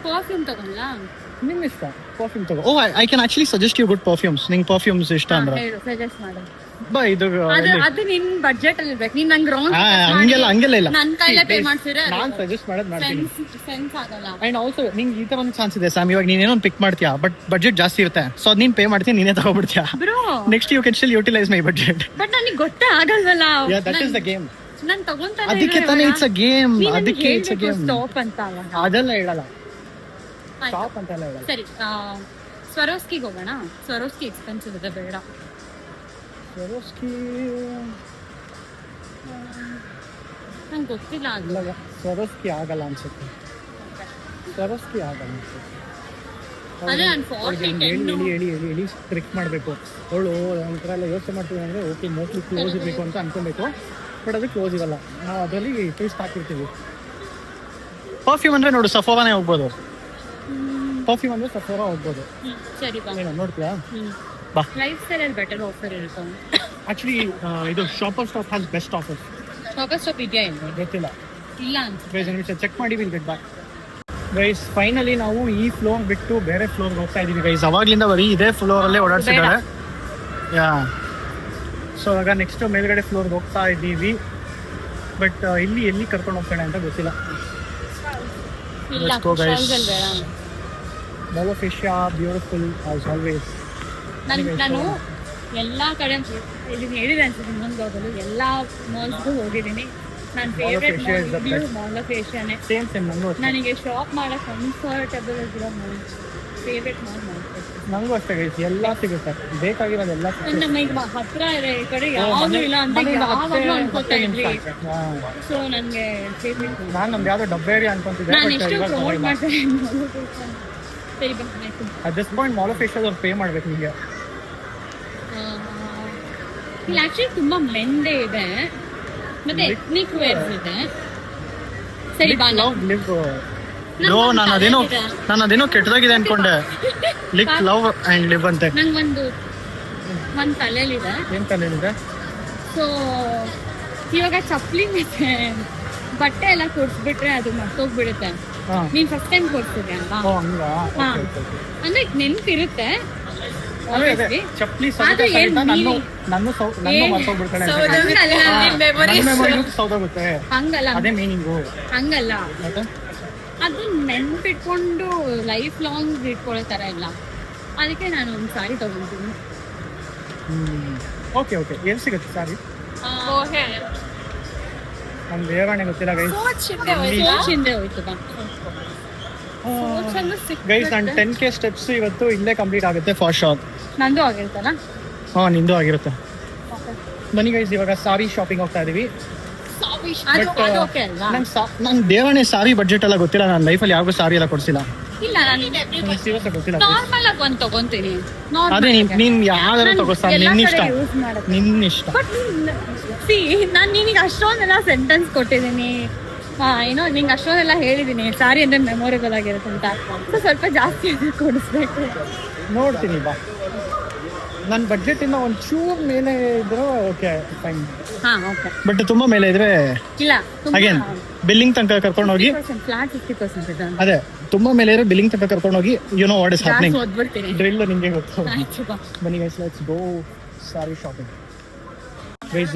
ಪರ್ಫ್ಯೂಮ್ ತಗೊಳ್ಳ? ನಿನ್ನ ಇಷ್ಟ, ಪರ್ಫ್ಯೂಮ್ ತಗೋ. Oh, I can actually suggest you good perfumes. ನಿಂಗೆ ಪರ್ಫ್ಯೂಮ್ಸ್ ಇಷ್ಟ ಅಂದ್ರೆ ಸಜೆಸ್ಟ್ ಮಾಡು. ಬಾ, ಇದು ಅದು ನಿನ್ ಬಡ್ಜೆಟ್ ಅಲ್ಲಿ ಇರ್ಬೇಕು. ನೀನ್ ನಂಗೆ ರಾಂಗ್ ಹಂಗೆಲ್ಲ ಇಲ್ಲ. ನನ್ನ ಕೈಲೇ ಪೇ ಮಾಡ್ತೀರಾ? ನಾನು ಸಜೆಸ್ಟ್ ಮಾಡೋದು ಮಾಡ್ತೀನಿ. ಸೆನ್ಸ್ ಆಗಲ್ಲ. ಅಂಡ್ ಆಲ್ಸೋ ನಿಂಗೆ ಈ ತರ ಒಂದು ಚಾನ್ಸ್ ಇದೆ ಸ್ಯಾಮ್. ಇವಾಗ ನೀನೇನೋ ಒಂದು ಪಿಕ್ ಮಾಡ್ತೀಯಾ, ಬಟ್ ಬಡ್ಜೆಟ್ ಜಾಸ್ತಿ ಇರುತ್ತೆ. ಸೊ ಅದು ನೀನು ಪೇ ಮಾಡ್ತೀಯ, ನೀನೇ ತಗೋಬಿಡ್ತೀಯಾ. Bro, next you can still utilise my budget. But ನನಗೆ ಗೊತ್ತೇ ಆಗಲ್ವಲ್ಲ. That is the game. ನಾನು ತಗೊಂತಾನೆ. ಅದಕ್ಕೆ ತಾನೇ ಇಟ್ಸ್ ಅ ಗೇಮ್. ಅದಕ್ಕೆ ಇಟ್ಸ್ ಅ ಗೇಮ್. ಸ್ಟಾಪ್ ಅಂತ ಅಲ್ಲ, ಅದೆಲ್ಲ ಹೇಳಲ್ಲ. ಸ್ಟಾಪ್ ಅಂತ ಎಲ್ಲ ಹೇಳಲ್ಲ. ಸರಿ, ಸ್ವರೋಸ್ಕಿಗೆ ಹೋಗೋಣ. ಸ್ವರೋಸ್ಕಿ ಎಕ್ಸ್ಪೆನ್ಸಿವ್ ಇದೆ, ಬೇಡ. ಸ್ವರೋಸ್ಕಿ ನಂಗೆ ಗೊತ್ತಿಲ್ಲ. ಇಲ್ಲ, ಸ್ವರೋಸ್ಕಿ ಆಗಲ್ಲ ಅನ್ಸುತ್ತೆ. ಸ್ವರೋಸ್ಕಿ ಆಗಲ್ಲ ಅನ್ಸುತ್ತೆ. ಅದೇ ನಾನು 40 ಹೇಳಿ ಟ್ರಿಕ್ ಮಾಡಬೇಕು. ಅವಳು ಒಂಥರ ಎಲ್ಲ ಯೋಚನೆ ಮಾಡ್ತೀವಿ ಅಂದರೆ ಓಕೆ ಮೋಸ್ಟ್ಲಿ ಕ್ಲೋಸ್ ಇರಬೇಕು ಅಂತ ಅನ್ಕೊಬೇಕು, ಬಟ್ ಅದು ಕ್ಲೋಸ್ ಇರಲ್ಲ. ನಾವು ಅದರಲ್ಲಿ ಟ್ವಿಸ್ಟ್ ಹಾಕಿರ್ತೀವಿ. ಪರ್ಫ್ಯೂಮ್ ಅಂದರೆ ನೋಡು ಸಫೋರಾನೇ ಹೋಗ್ಬೋದು. ಪರ್ಫ್ಯೂಮ್ ಅಂದರೆ ಸಫೋರಾ ಹೋಗ್ಬೋದು. ಸರಿ ಬಾ ಏನೋ ನೋಡ್ತೀಯಾ? ಬಾ. ಲೈಫ್ ಸ್ಟೈಲ್ ಬೆಟರ್ ಆಫರ್ ಇರುತ್ತೆ. ಆ್ಯಕ್ಚುಲಿ ಇದು shopper stop has best offer. Shopper stop ಇದೆಯಾ ಇಲ್ಲ ಗೊತ್ತಿಲ್ಲ, ಇಲ್ಲ ಅಂತ ಗೈಸ್ ಒಂದು ನಿಮಿಷ ಚೆಕ್ ಮಾಡಿ will get back. Guys finally ನಾವು ಈ ಫ್ಲೋರ್ ಬಿಟ್ಟು ಬೇರೆ ಫ್ಲೋರ್ಗೆ ಹೋಗ್ತಾ ಇದ್ದೀವಿ ಗೈಸ್. ಅವಾಗ್ಲಿಂದ ಬರೀ ಇದೇ ಫ್ಲೋರಲ್ಲೇ ಓಡಾಡ್ಸಿದ್ದಾರೆ. ಯಾ ಸೊ ಇವಾಗ ನೆಕ್ಸ್ಟ್ ಮೇಲ್ಗಡೆ ಫ್ಲೋರ್ಗೆ ಹೋಗ್ತಾ ಇದ್ದೀವಿ. ಬಟ್ ಇಲ್ಲಿ ಎಲ್ಲಿ ಕರ್ಕೊಂಡು ಹೋಗ್ತಾನೆ ಅಂತ ಗೊತ್ತಿಲ್ಲ. ಇಲ್ಲ ಬೇಡ. ಮೊಲೋಫಿಶಿಯಾ ಬ್ಯೂಟಿಫುಲ್ ಆಸ್ ಆಲ್ವೇಸ್. ನಾನು ಎಲ್ಲ ಕಡೆ ಇಲ್ಲಿ ಹೇಳಿದೆ ಅನ್ಸುತ್ತೆ ಇನ್ನೊಂದು ಹೋಗಲು ಎಲ್ಲ ಮಾಲ್ಸ್ಗೂ ಹೋಗಿದ್ದೀನಿ. ನನ್ನ ಫೇವ್ರೆಟ್ ಮಾಲ್ ಆಫ್ ಏಷ್ಯಾನೇ. ಸೇಮ್ ನಂಗೂ ನನಗೆ ಶಾಪ್ ಮಾಡಕ್ಕೆ ಕಂಫರ್ಟಬಲ್ ಆಗಿರೋ ಮಾಲ್ ಫೇವ್ರೆಟ್ ಮಾಲ್. ನಂಗೂ ಅಷ್ಟೇ ಗೈಸ್, ಎಲ್ಲ ಸಿಗುತ್ತೆ ಬೇಕಾಗಿರೋದೆಲ್ಲ ಸಿಗುತ್ತೆ. ನಮಗೆ ಹತ್ರ ಇದೆ, ಈ ಕಡೆ ಯಾವುದು ಇಲ್ಲ ಅಂತ ಯಾವಾಗಲೂ ಅನ್ಕೋತಾ ಇದ್ವಿ. ಸೊ ನನಗೆ ಫೇವ್ರೆಟ್. ನಾನು ನಮ್ದು ಯಾವುದೋ ಡಬ್ಬೇರಿ ಅನ್ಕೊಂತಿದ್ದೆ. ನಾನು ಎಷ್ಟು ಪ್ರಮೋಟ್ ಮಾಡ್ತಾರೆ. ಸರಿ ಬಾ. At this point mall of ಏಷ್ಯಾದವ್ರು ಪೇ ಮಾಡ್ಬೇಕು ನಿಮಗೆ. ಇಲ್ಲಿ ಆಕ್ಚುಲಿ ತುಂಬಾ ಮೆಂಡೆ ಇದೆ ಮತ್ತೆ ಎಥ್ನಿಕ್ ವೇರ್ಸ್ ಇದೆ. ಸರಿ ಬಾ. ನಾನು ಅದೇನೋ ಕೆಟ್ಟದಾಗಿದೆ ಅನ್ಕೊಂಡೆ. ಲಿಕ್ ಲವ್ ಅಂಡ್ ಲಿವ್ ಅಂತೆ. ನಂಗೊಂದು ಒಂದ್ ತಲೆಯಲ್ಲಿದೆ. ಏನ್ ತಲೆಯಲ್ಲಿದೆ? ಸೊ ಇವಾಗ ಚಪ್ಪಲಿ ಮತ್ತೆ ಬಟ್ಟೆ ಎಲ್ಲ ಕೊಡ್ಸ್ಬಿಟ್ರೆ ಅದು ಮರ್ತೋಗ್ಬಿಡುತ್ತೆ. ನೀನ್ ಫಸ್ಟ್ ಟೈಮ್ ಕೊಡ್ಸಿದೆ ಅಲ್ವಾ, ಅಂದ್ರೆ ನೆನ್ಪಿರುತ್ತೆ. ಚಪ್ಪಲಿ ಹಂಗಲ್ಲ ಅದು ನೆನ್ಪಿಟ್ಕೊಂಡು ಲೈಫ್ ಲಾಂಗ್ ಇಟ್ಕೊಳ್ಳೋ ತರ ಇಲ್ಲ. ಅದಕ್ಕೆ ನಾನು ಒಂದು ಸಾರಿ ತಗೊಂತೀನಿ. Okay okay. ಎಲ್ಲಿ ಸಿಗುತ್ತೆ ಸಾರಿ? ನಮ್ದು ಏರಾಣೆ ಗೊತ್ತಿಲ್ಲ ಗೈಸ್. ಗೈಸ್ ನಾನು 10K ಸ್ಟೆಪ್ಸ್ ಇವತ್ತು ಇಲ್ಲೇ ಕಂಪ್ಲೀಟ್ ಆಗುತ್ತೆ ಫಾರ್ ಶೋರ್. ನಂದು ಆಗಿರುತ್ತಲ್ಲ? ಹಾಂ ನಿಂದು ಆಗಿರುತ್ತೆ. ಬನ್ನಿ ಗೈಸ್ ಇವಾಗ ಸಾರಿ ಶಾಪಿಂಗ್ ಹೋಗ್ತಾ ಇದೀವಿ. ನಂಗೆ ದೇವಣೆ ಸಾರಿ ಬಡ್ಜೆಟ್ ಎಲ್ಲ ಗೊತ್ತಿಲ್ಲ. ನನ್ನ ಲೈಫಲ್ಲಿ ಯಾವಾಗೂ ಸಾರಿ ಎಲ್ಲ ಕೊಡ್ಸಿಲ್ಲ. ಇಲ್ಲ ಗೊತ್ತಿಲ್ಲ. ನಾರ್ಮಲ್ ಆಗಿ ಒಂದು ತಗೊಂತೀನಿ. ಅದೇ ನೀನ್ ಯಾವ್ದಾರು ತಗೋಸ್ತಾ ನಿನ್ನ ಇಷ್ಟ. ನಾನು ನಿನಗೆ ಅಷ್ಟೊಂದೆಲ್ಲ ಸೆಂಟೆನ್ಸ್ ಕೊಟ್ಟಿದ್ದೀನಿ, ಏನೋ ನಿಂಗೆ ಅಷ್ಟೊಂದೆಲ್ಲ ಹೇಳಿದ್ದೀನಿ ಸಾರಿ ಅಂದ್ರೆ ಮೆಮೊರೇಬಲ್ ಆಗಿರುತ್ತೆ ಅಂತ. ಸೊ ಸ್ವಲ್ಪ ಜಾಸ್ತಿ ಕೊಡಿಸ್ಬೇಕು. ನೋಡ್ತೀನಿ ಬಾ. ನನ್ನ ಬಡ್ಜೆಟ್ ಇಂದ ಒಂಚೂರು ಮೇಲೆ ಇದ್ರೆ ಓಕೆ ಫೈನ್. ಬಟ್ ತುಂಬಾ ಮೇಲೆ ಇದ್ರೆ ಇಲ್ಲ. ಅಗೇನ್ ಬಿಲ್ಲಿಂಗ್ ತನಕ ಕರ್ಕೊಂಡು ಹೋಗಿ. ಫ್ಲಾಟ್ 50% ಇದೆ. ಅದೇ ತುಂಬಾ ಮೇಲೆ ಇದ್ರೆ ಬಿಲ್ಲಿಂಗ್ ತನಕ ಕರ್ಕೊಂಡು ಹೋಗಿ. You know what is happening. Drill ನಿಮಗೆ ಗೊತ್ತು. ಬನ್ನಿ guys let's go sorry shopping. Guys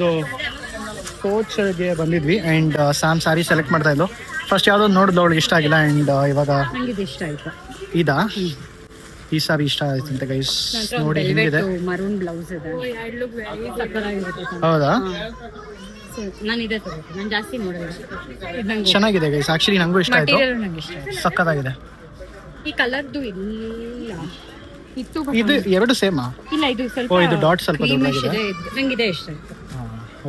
ಕೋಚ್ಗೆ ಬಂದಿದ್ವಿ ಆ್ಯಂಡ್ ಸ್ಯಾಮ್ ಸಾರಿ ಸೆಲೆಕ್ಟ್ ಮಾಡ್ತಾ ಇದ್ಲು. ಫಸ್ಟ್ ಯಾವುದೋ ನೋಡಿದ್ಲು, ಅವಳಿಗೆ ಇಷ್ಟ ಆಗಿಲ್ಲ. ಆ್ಯಂಡ್ ಇವಾಗ ಇಷ್ಟ ಆಯ್ತು. ಇದಾ ಈ ಸಾರಿ ಇಷ್ಟ ಆಯ್ತು ಅಂತ ಗೈಸ್. ನೋಡಿ ಹೆಂಗಿದೆ. ಮರೂನ್ ಬ್ಲೌಸ್ ಇದೆ. ಹೌದಾ? ನಾನು ಇದೇ ತಗೋತೀನಿ. ನಾನು ಜಾಸ್ತಿ ನೋಡಿದೆ. ಚೆನ್ನಾಗಿದೆ ಗೈಸ್. ಆಕ್ಚುಲಿ ನಂಗೂ ಇಷ್ಟ ಆಯ್ತು. ಸಕ್ಕತ್ತಾಗಿದೆ. ಈ ಕಲರ್ದು ಇಲ್ಲ ಇತ್ತು. ಇದು ಎರಡು ಸೇಮಾ? ಇಲ್ಲ ಇದು ಸ್ವಲ್ಪ. ಓ ಇದು ಡಾಟ್ ಸ್ವಲ್ಪ ದೊಡ್ಡದಾಗಿದೆ. ನಂಗೆ ಇದೆ ಇಷ್ಟ ಆಯ್ತು.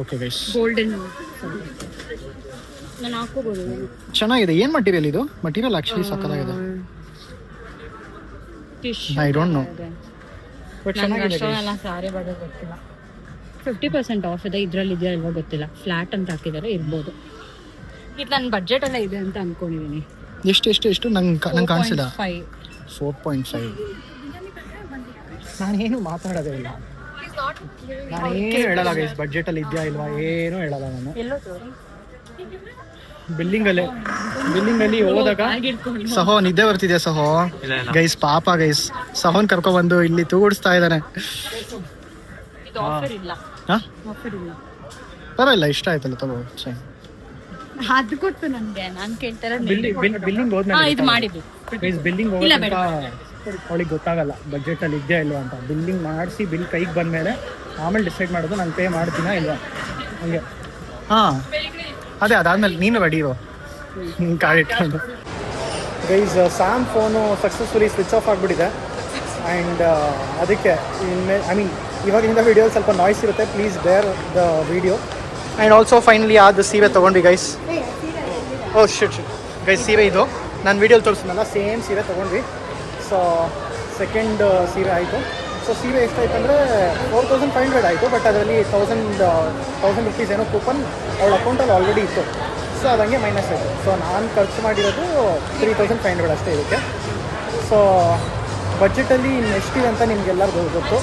Okay guys. ಗೋಲ್ಡನ್ ನಾನು ಹಾಕೋಬಹುದು. ಚೆನ್ನಾಗಿದೆ. ಏನು ಮಟೀರಿಯಲ್ ಇದು? ಮಟೀರಿಯಲ್ ಆಕ್ಚುಲಿ ಸಕ್ಕತ್ತಾಗಿದೆ. ಐ ಡೋಂಟ್ ನೋ ಬಟ್ ಚೆನ್ನಾಗಿದೆ. ಅಷ್ಟೊಂದೆಲ್ಲ ಸಾರಿ ಬಗ್ಗೆ ಗೊತ್ತಿಲ್ಲ. 50% ಆಫ್ ಇದೆ. ಇದರಲ್ಲಿ ಇದೆಯಾ ಇಲ್ವಾ ಗೊತ್ತಿಲ್ಲ. ಫ್ಲಾಟ್ ಅಂತ ಹಾಕಿದ್ದಾರೆ, ಇರ್ಬೋದು. ಇದು ನನ್ನ ಬಡ್ಜೆಟ್ ಎಲ್ಲ ಇದೆ ಅಂತ ಅನ್ಕೊಂಡಿದ್ದೀನಿ. ಎಷ್ಟು ನಂಗೆ ಕಾಣಿಸಿಲ್ಲ. 4.5. ನಾನೇನು ಮಾತಾಡೋದೇ ಇಲ್ಲ. ನಾನೇನು ಹೇಳಲ್ಲ ಗೈಸ್. ಬಡ್ಜೆಟ್ ಅಲ್ಲಿ ಇದೆಯಾ ಇಲ್ವಾ ಏನು ಹೇಳಲ್ಲ ನಾನು. ಬಿಲ್ಲಿಂಗ್ ಅಲ್ಲಿ ಹೋದಾಗ ಸಹೋ ನಿದ್ದೆ ಬರ್ತಿದ್ಯಾ ಸಹೋ? ಗೈಸ್ ಪಾಪ ಗೈಸ್ ಸಹೋನ್ ಕರ್ಕೊ ಬಂದು ಇಲ್ಲಿ ತೂಗಿಸ್ತಾ ಇದ್ದಾನೆ. ಪರವಾಗಿಲ್ಲ, ಇಷ್ಟ ಆಯ್ತಲ್ಲ ತಗೋ. ಅದು ಗೊತ್ತು ನನಗೆ. ನಾನು ಕೇಳ್ತಾರೆ ಬಿಲ್ಲಿಂಗ್ ಹೋದ್ಮೇಲೆ ಇದು ಮಾಡಿದ್ವಿ. ಬಿಲ್ಲಿಂಗ್ ಹೋಗೋದಂತ ಅವಳಿಗೆ ಗೊತ್ತಾಗಲ್ಲ ಬಡ್ಜೆಟ್ ಅಲ್ಲಿ ಇದೆಯಾ ಇಲ್ವಾ ಅಂತ. ಬಿಲ್ಲಿಂಗ್ ಮಾಡಿಸಿ ಬಿಲ್ ಕೈಗೆ ಬಂದ್ಮೇಲೆ ಆಮೇಲೆ ಡಿಸೈಡ್ ಮಾಡೋದು ನಾನು ಪೇ ಮಾಡ್ತೀನಾ ಇಲ್ವಾ ಹಂಗೆ. ಹಾಂ ಅದಾದ್ಮೇಲೆ ನೀನು ರೆಡಿ ಇರೋ ಕಾರ್ಡ್ ಇಟ್ಕೊಂಡು. Guys Sam phone successfully switch off ಆಗಿಬಿಟ್ಟಿದೆ. ಆ್ಯಂಡ್ ಅದಕ್ಕೆ ಇವಾಗಿಂದ ವಿಡಿಯೋ ಸ್ವಲ್ಪ ನಾಯ್ಸ್ ಇರುತ್ತೆ. ಪ್ಲೀಸ್ ಬೇರ್ the video. And also finally ಆದ ಸೀರೆ ತೊಗೊಂಡ್ವಿ ಗೈಸ್. ಓ ಶಿಟ್ ಗೈಸ್, ಸೀರೆ ಇದು ನಾನು ವಿಡಿಯೋಲಿ ತೋರಿಸಿದ್ನಲ್ಲ ಸೇಮ್ ಸೀರೆ ತೊಗೊಂಡ್ವಿ. ಸೊ ಸೆಕೆಂಡ್ ಸೀರೆ ಆಯಿತು. ಸೊ ಸೀರೆ ಎಷ್ಟಾಯ್ತು ಅಂದರೆ 4500 ಆಯಿತು. ಬಟ್ ಅದರಲ್ಲಿ 1000 ರುಪೀಸ್ ಏನೋ ಕೂಪನ್ ಅವಳ ಅಕೌಂಟಲ್ಲಿ ಆಲ್ರೆಡಿ ಇತ್ತು. ಸೊ ಅದಂಗೆ ಮೈನಸ್ ಆಯಿತು. ಸೊ ನಾನು ಖರ್ಚು ಮಾಡಿರೋದು 3500 ಅಷ್ಟೇ ಇದಕ್ಕೆ. ಸೊ ಬಜೆಟಲ್ಲಿ ಎಷ್ಟಿದೆ ಅಂತ ನಿಮಗೆಲ್ಲರಿಗೂ ಗೊತ್ತು.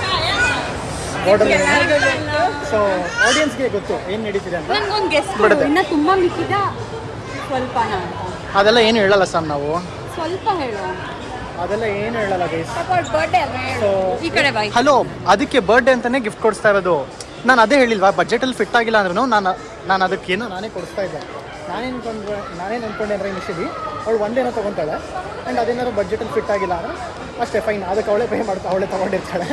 ಸೊ ಆಡಿಯನ್ಸ್ಗೆ ಗೊತ್ತು ಏನು ನಡೀತಿದೆ ಅಂತ. ನನಗೊಂದು ಗೆಸ್ಟ್ ಇನ್ನು ತುಂಬ ಮಿಕ್ಕಿದ ಸ್ವಲ್ಪನ ಅಂತ. ಅದೆಲ್ಲ ಏನು ಹೇಳಲ್ಲ ಸಾಮ್ ನಾವು. ಸ್ವಲ್ಪ ಹೇಳು. ಅದೆಲ್ಲ ಏನು ಹೇಳಲ್ಲ ಗೈಸ್. ಬರ್ಡೇ ಈ ಕಡೆ ಬಾಯ್. ಹಲೋ, ಅದಕ್ಕೆ ಬರ್ಡೇ ಅಂತಲೇ ಗಿಫ್ಟ್ ಕೊಡಿಸ್ತಾ ಇರೋದು. ನಾನು ಅದೇ ಹೇಳಿಲ್ವಾ, ಬಜೆಟಲ್ಲಿ ಫಿಟ್ ಆಗಿಲ್ಲ ಅಂದ್ರೂ ನಾನು ಅದಕ್ಕೇನೋ ನಾನೇ ಕೊಡಿಸ್ತಾ ಇದ್ದೆ. ನಾನೇನು ಅಂದ್ಕೊಂಡೆ ಅಂದರೆ ಇನಿಷಿಯಲಿ ಅವಳು ಒಂದೇನೋ ತೊಗೊತಾಳೆ ಆ್ಯಂಡ್ ಅದೇನಾದ್ರು ಬಜೆಟಲ್ಲಿ ಫಿಟ್ ಆಗಿಲ್ಲ ಅಂದರೆ ಅಷ್ಟೇ ಫೈನ್, ಅದಕ್ಕೆ ಅವಳೇ ಪೇ ಮಾಡ್ತಾ ಅವಳೇ ತೊಗೊಂಡಿರ್ತಾಳೆ.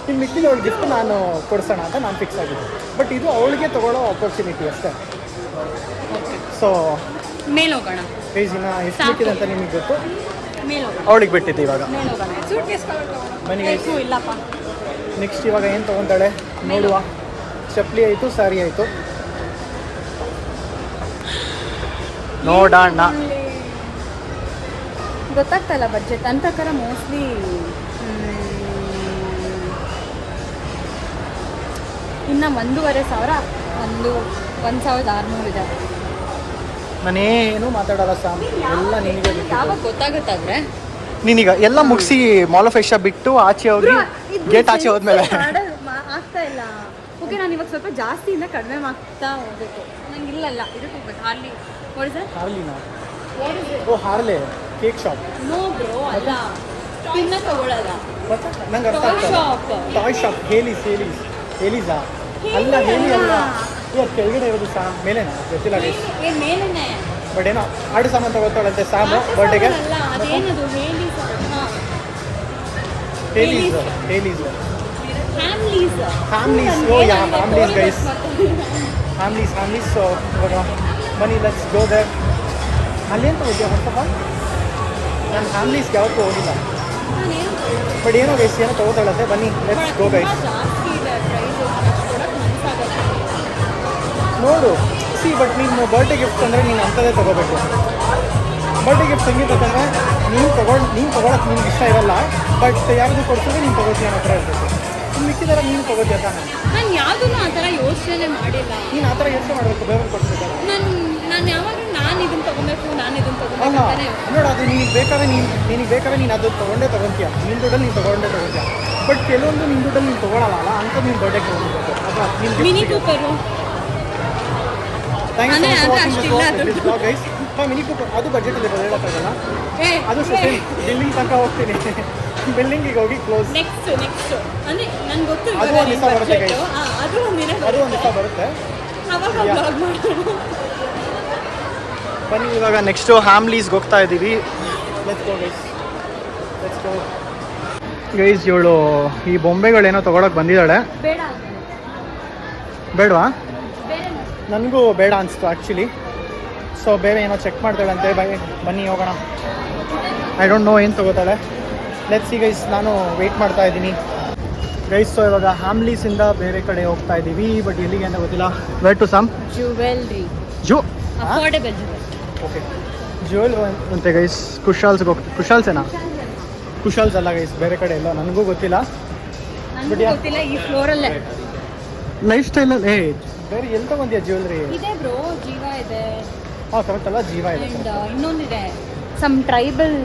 ಇನ್ನು ಮಿಕ್ಕಿದ ಅವಳು ಗಿಫ್ಟ್ ನಾನು ಕೊಡಿಸೋಣ ಅಂತ ನಾನು ಫಿಕ್ಸ್ ಆಗಿದ್ದೆ. ಬಟ್ ಇದು ಅವಳಿಗೆ ತೊಗೊಳ್ಳೋ ಆಪರ್ಚುನಿಟಿ ಅಷ್ಟೇ. ಸೊ ಮೇಲೆ ಹೋಗೋಣ ಗೈಸ್, ಇನ್ನು ಎಷ್ಟು ಮಿಕ್ಕಿದೆ ಅಂತ ನಿಮಗೆ ಗೊತ್ತು. ಮೇಲೆ ಹೋಗೋಣ, ಅವಳಿಗೆ ಬಿಟ್ಟಿದ್ದೆ ಇವಾಗ. ಬನ್ನಿ ಗೈಸ್, ಇಲ್ಲಪ್ಪ. ನೆಕ್ಸ್ಟ್ ಇವಾಗ ಏನು ತೊಗೊತಾಳೆ ನೋಡುವ. ಚಪ್ಪಲಿ ಆಯಿತು, ಸ್ಯಾರಿ ಆಯಿತು, ನೋಡೋಣ. ಗೊತ್ತಾಗ್ತಲ್ಲ ಬಜೆಟ್ ನನ್ನ ಪ್ರಕಾರ ಮೋಸ್ಟ್ಲಿ ಇನ್ನು 1,500 1,600 ಇದೆ. ನಾನೇನು ಮಾತಾಡಲ್ಲ ಸಾಮ್, ಎಲ್ಲ ನಿನಗೆ ಯಾವಾಗ ಗೊತ್ತಾಗುತ್ತಾದ್ರೆ ನೀನೀಗ ಎಲ್ಲ ಮುಗಿಸಿ ಮಾಲ್ ಆಫ್ ಏಷ್ಯಾ ಬಿಟ್ಟು ಆಚೆ ಹೋಗಿ ಗೇಟ್ ಆಚೆ ಹೋದ್ಮೇಲೆ ಆಗ್ತಾ ಇಲ್ಲ. ಓಕೆ, ನಾನು ಇವಾಗ ಸ್ವಲ್ಪ ಜಾಸ್ತಿಯಿಂದ ಕಡಿಮೆ ಮಾಡ್ತಾ ಹೋಗ್ಬೇಕು. ನಂಗೆ ಇಲ್ಲಲ್ಲ ಇದಕ್ಕೆ ಹೋಗ್ಬೇಕು. ಹಾರ್ಲಿನಾ? Oh Harley cake shop. No bro, ಅಲ್ಲ ತಿನ್ನ ತಗೊಳ್ಳಲ್ಲ. ನಂಗೆ ಅರ್ಥ ಆಗ್ತದೆ. Toy shop. ಹೇಲೀಸಾ? ಅಲ್ಲ, ಹೇಳಿ ಅಲ್ಲ. ಇವತ್ತು ಕೆಳಗಡೆ ಇರೋದು ಸಾಮ್ ಮೇಲೆನಾ ಗೊತ್ತಿಲ್ಲ ಗೈಸ್. ಮೇಲೇನೆ. ಬಟ್ ಏನೋ ಆಡು ಸಾಮಾನು ತಗೋತಾಳಂತೆ ಸಾಮು ಬರ್ಡೇಗೆ. ಅದೇನದು ಹೇಲೀಸ್? ಫ್ಯಾಮ್ಲೀಸ್. ಓ ಯಾ, ಫ್ಯಾಮ್ಲೀಸ್ ಗೈಸ್, ಫ್ಯಾಮ್ಲೀಸ್. ಸೊ ಇವಾಗ ಬನ್ನಿ, ಲೆಟ್ಸ್ ಗೋ ದೇರ್. ಅಲ್ಲಿ ಅಂತ ಹೋಗ್ತೀಯ ಫಸ್ಟ್ ಆಫ್ ಆಲ್? ನಾನು ಫ್ಯಾಮ್ಲೀಸ್ಗೆ ಯಾವತ್ತೂ ಹೋಗಿಲ್ಲ. ಬಟ್ ಏನೋ ಗೈಸ್ ಏನೋ ತಗೋತಾಳಂತೆ. ಬನ್ನಿ, ಲೆಟ್ಸ್ ಗೋ ಗೈಸ್. ನೋಡು ಬಟ್ ನೀನು ಬರ್ಡೇ ಗಿಫ್ಟ್ ಅಂದರೆ ನೀನು ಅಂಥದ್ದೇ ತೊಗೋಬೇಕು. ಬರ್ಡೇ ಗಿಫ್ಟ್ ಹೆಂಗಿರ್ತಂದ್ರೆ ನೀನು ತೊಗೊಳಕ್ಕೆ ನಿಮ್ಗೆ ಇಷ್ಟ ಇರಲ್ಲ, ಬಟ್ ಯಾರಿಗೂ ಕೊಡ್ಸಿದ್ರೆ ನೀನು ತೊಗೋತೀಯ ಅನ್ನೋ ಥರ ಇರ್ತದೆ. ಇನ್ನು ಮಿಕ್ಕಿದಾರ ನೀನು ತೊಗೋತೀಯ ತಾನೆ. ನಾನು ಯಾವುದನ್ನು ಆ ಥರ ಯೋಚನೆ ಮಾಡಿಲ್ಲ. ನೀನು ಆ ಥರ ಯೋಚನೆ ಮಾಡಬೇಕು, ಬೇರೆ ಕೊಡ್ಸ್ಬೇಕಲ್ಲ. ನಾನು ಯಾವಾಗ ನಾನು ಇದನ್ನು ತೊಗೊಬೇಕು ಅಲ್ಲ ನೋಡು, ಅದು ನಿನಗೆ ಬೇಕಾದ್ರೆ ನೀನು ಅದು ತೊಗೊಂತೀಯ. ನಿನ್ನ ದುಡ್ಡಲ್ಲಿ ನೀನು ತೊಗೊಂತೀಯ. ಬಟ್ ಕೆಲವೊಂದು ನಿನ್ನ ದುಡ್ಡಲ್ಲಿ ನೀನು ತೊಗೊಳಲ್ಲ ಅಂತ ನೀನು ಬರ್ಡೇಗೆ ತೊಗೊಬೇಕು. ಅದು mini cooper. Guys, mini Cooper ಅದು ಬಜೆಟಲ್ಲಿ ಹೇಳೋಕ್ಕಾಗಲ್ಲ. ಅದು ಸೆಕೆಂಡ್ ಬಿಲ್ಡಿಂಗ್ ತನಕ ಹೋಗ್ತೀನಿ. ಬಿಲ್ಡಿಂಗಿಗೆ ಹೋಗಿ ಕ್ಲೋಸ್. ನೆಕ್ಸ್ಟ್ ಅಂದರೆ ನನಗೆ ಗೊತ್ತು ಅದು ಒಂದು ದಿವಸ ಬರುತ್ತೆ ಗೈಸ್. ಅದು ಒಂದು ದಿವಸ ಬರುತ್ತೆ. ಬನ್ನಿ, ಇವಾಗ ನೆಕ್ಸ್ಟು ಹ್ಯಾಮ್ಲೀಸ್ಗೆ ಹೋಗ್ತಾ ಇದ್ದೀವಿ. Let's go guys. ಇವಳು ಈ ಬೊಂಬೆಗಳೇನೋ ತೊಗೊಳಕ್ಕೆ ಬಂದಿದ್ದಾಳೆ. ಬೇಡವಾ? ನನಗೂ ಬೇಡ ಅನಿಸ್ತು ಆ್ಯಕ್ಚುಲಿ. ಸೊ ಬೇರೆ ಏನೋ ಚೆಕ್ ಮಾಡ್ತಾಳಂತೆ. ಬನ್ನಿ ಹೋಗೋಣ. ಐ ಡೋಂಟ್ ನೋ ಏನು ತೊಗೋತಾಳೆ. Let's see guys. ನಾನು ವೆಯ್ಟ್ ಮಾಡ್ತಾ ಇದ್ದೀನಿ ಗೈಸ್. ಸೊ ಇವಾಗ ಹ್ಯಾಮ್ಲೀಸಿಂದ ಬೇರೆ ಕಡೆ ಹೋಗ್ತಾ ಇದ್ದೀವಿ. ಬಟ್ ಎಲ್ಲಿಗೆ ಅಂತ ಗೊತ್ತಿಲ್ಲ. Where to some jewellery. Affordable. Okay, jewel ಅಂತೆ ಗೈಸ್. ಕುಶಾಲ್ಸ್ಗೆ ಹೋಗ್ತೀವಿ. ಕುಶಾಲ್ಸೇನಾ? ಕುಶಾಲ್ಸ್ ಅಲ್ಲ ಗೈಸ್, ಬೇರೆ ಕಡೆ ಎಲ್ಲ ನನಗೂ ಗೊತ್ತಿಲ್ಲ. ಬಟ್ ಗೊತ್ತಿಲ್ಲ. ಈ ಫ್ಲೋರಲ್ಲೇ ಲೈಫ್ ಸ್ಟೈಲಲ್ಲಿ ಬೇರೆ ಎಲ್ಲಿ ತಗೊಂಡಿಯಾ ಜ್ಯುವೆಲ್ರಿ? ಇದೆ ಬ್ರೋ, ಜೀವ ಇದೆ. ಹಾಂ ಕರೆಕ್ಟ್ ಅಲ್ಲ, ಜೀವ ಇದೆ. ಇನ್ನೊಂದಿದೆ, some tribal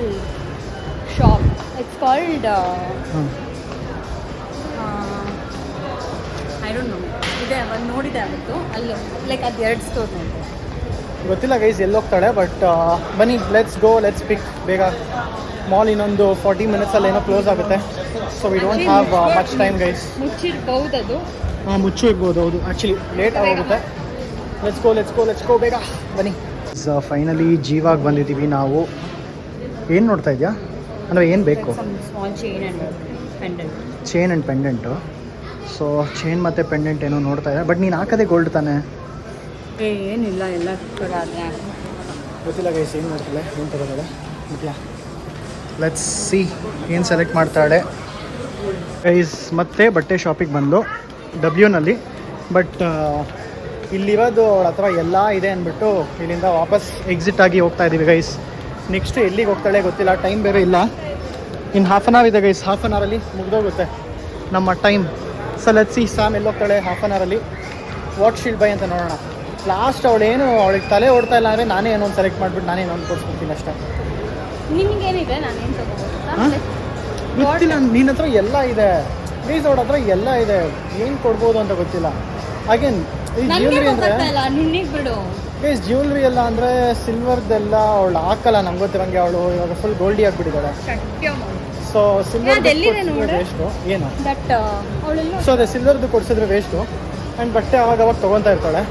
shop. It's called I don't know. ಇದೆ, ಒಂದು ನೋಡಿದೆ ಅವತ್ತು ಅಲ್ಲಿ. ಲೈಕ್ ಅದು 2 ಸ್ಟೋರ್ ನೋಡಿದೆ. ಗೊತ್ತಿಲ್ಲ ಗೈಸ್ ಎಲ್ಲಿ ಹೋಗ್ತಾಳೆ. ಬಟ್ ಬನ್ನಿ, ಲೆಟ್ಸ್ ಗೋ, ಲೆಟ್ಸ್ ಪಿಕ್. ಬೇಗ ಮಾಲ್ ಇನ್ನೊಂದು 40 ಮಿನಿಟ್ಸಲ್ಲಿ ಏನೋ ಕ್ಲೋಸ್ ಆಗುತ್ತೆ. So we don't have much time guys. ಮುಚ್ಚಿರ್ಬಹುದು ಅದು. ಹಾಂ, ಮುಚ್ಚು ಇರ್ಬೋದು. ಹೌದು, ಆ್ಯಕ್ಚುಲಿ ಲೇಟ್ ಆಗೋಗುತ್ತೆ. ಲೆಟ್ಸ್ ಗೋ ಬೇಗ ಬನ್ನಿ. ಫೈನಲಿ ಜೀವಾಗ ಬಂದಿದ್ದೀವಿ ನಾವು. ಏನು ನೋಡ್ತಾ ಇದೆಯಾ ಅಂದರೆ ಏನು ಬೇಕು? Chain and pendant. So chain ಮತ್ತು ಪೆಂಡೆಂಟ್ ಏನೋ ನೋಡ್ತಾ ಇದೆ. ಬಟ್ ನೀನು ಹಾಕೋದೇ ಗೋಲ್ಡ್ ತಾನೆ? ಏನಿಲ್ಲ, ಎಲ್ಲ ಗೊತ್ತಿಲ್ಲ ಗೈಸ್ ಏನು ಮಾಡ್ತಿಲ್ಲ, ಏನು ತಗೋತಾಳೆ. ಗೊತ್ತಿಲ್ಲ. ಲೆಟ್ಸ್ ಸಿ ಏನು ಸೆಲೆಕ್ಟ್ ಮಾಡ್ತಾಳೆ ಗೈಸ್. ಮತ್ತೆ ಬಟ್ಟೆ ಶಾಪಿಗೆ ಬಂದು ಡಬ್ಲ್ಯೂನಲ್ಲಿ. ಬಟ್ ಇಲ್ಲಿರೋದು ಅವಳ ಹತ್ರ ಎಲ್ಲ ಇದೆ ಅಂದ್ಬಿಟ್ಟು ಇಲ್ಲಿಂದ ವಾಪಸ್ ಎಕ್ಸಿಟ್ ಆಗಿ ಹೋಗ್ತಾ ಇದ್ದೀವಿ ಗೈಸ್. ನೆಕ್ಸ್ಟ್ ಎಲ್ಲಿಗೆ ಹೋಗ್ತಾಳೆ ಗೊತ್ತಿಲ್ಲ, ಟೈಮ್ ಬೇರೆ ಇಲ್ಲ. ಇನ್ನು ಹಾಫ್ ಆನ್ ಅವರ್ ಇದೆ ಗೈಸ್, ಹಾಫ್ ಆನ್ ಅವರಲ್ಲಿ ಮುಗ್ದೋಗುತ್ತೆ ನಮ್ಮ time. So let's see Sam ಎಲ್ಲೋಗ್ತಾಳೆ ಹಾಫ್ ಆನ್ ಅವರಲ್ಲಿ. ವಾಟ್ ಶೀಲ್ ಬೈ ಅಂತ ನೋಡೋಣ. ಲಾಸ್ಟ್ ಅವಳೇನು ಅವಳಿಗೆ ತಲೆ ಓಡ್ತಾ ಇಲ್ಲ ಅಂದರೆ ನಾನೇ ಏನೋ ಒಂದು ಸೆಲೆಕ್ಟ್ ಮಾಡಿಬಿಟ್ಟು ನಾನೇ ಏನೋ ಒಂದು ತೋರಿಸ್ಬಿಡ್ತೀನಿ ಅಷ್ಟೇ. ನಿಮಗೇನಿದೆ ನಾನೇನು ತಗೋಬೋದು ಗೊತ್ತಿಲ್ಲ, ನಿನ್ನ ಹತ್ರ ಎಲ್ಲ ಇದೆ ಪ್ಲೀಸ್, ಅವಳ ಹತ್ರ ಎಲ್ಲ ಇದೆ, ಏನು ಕೊಡ್ಬೋದು ಅಂತ ಗೊತ್ತಿಲ್ಲ. ಹಾಗೇನು ಈ ಜ್ಯುವೆಲ್ರಿ ಅಂದರೆ ನಿನಗೆ ಬಿಡು ಗೈಸ್, ಜ್ಯುವೆಲ್ರಿ ಎಲ್ಲ ಅಂದರೆ ಸಿಲ್ವರ್ದೆಲ್ಲ ಅವಳು ಹಾಕಲ್ಲ ನಂಗೆ ಗೊತ್ತಿರಂಗೆ. ಅವಳು ಇವಾಗ ಫುಲ್ ಗೋಲ್ಡಿ ಆಗಿಬಿಟ್ಟಿದ್ದಾಳೆ. ಸೊ ಸಿಲ್ವರ್ ವೇಸ್ಟು ಏನು, ಸೊ ಅದೇ ಸಿಲ್ವರ್ದು ಕೊಡಿಸಿದ್ರೆ ವೇಸ್ಟು. ಆ್ಯಂಡ್ ಬಟ್ಟೆ ಅವಾಗ ತೊಗೊತಾ ಇರ್ತಾಳೆ.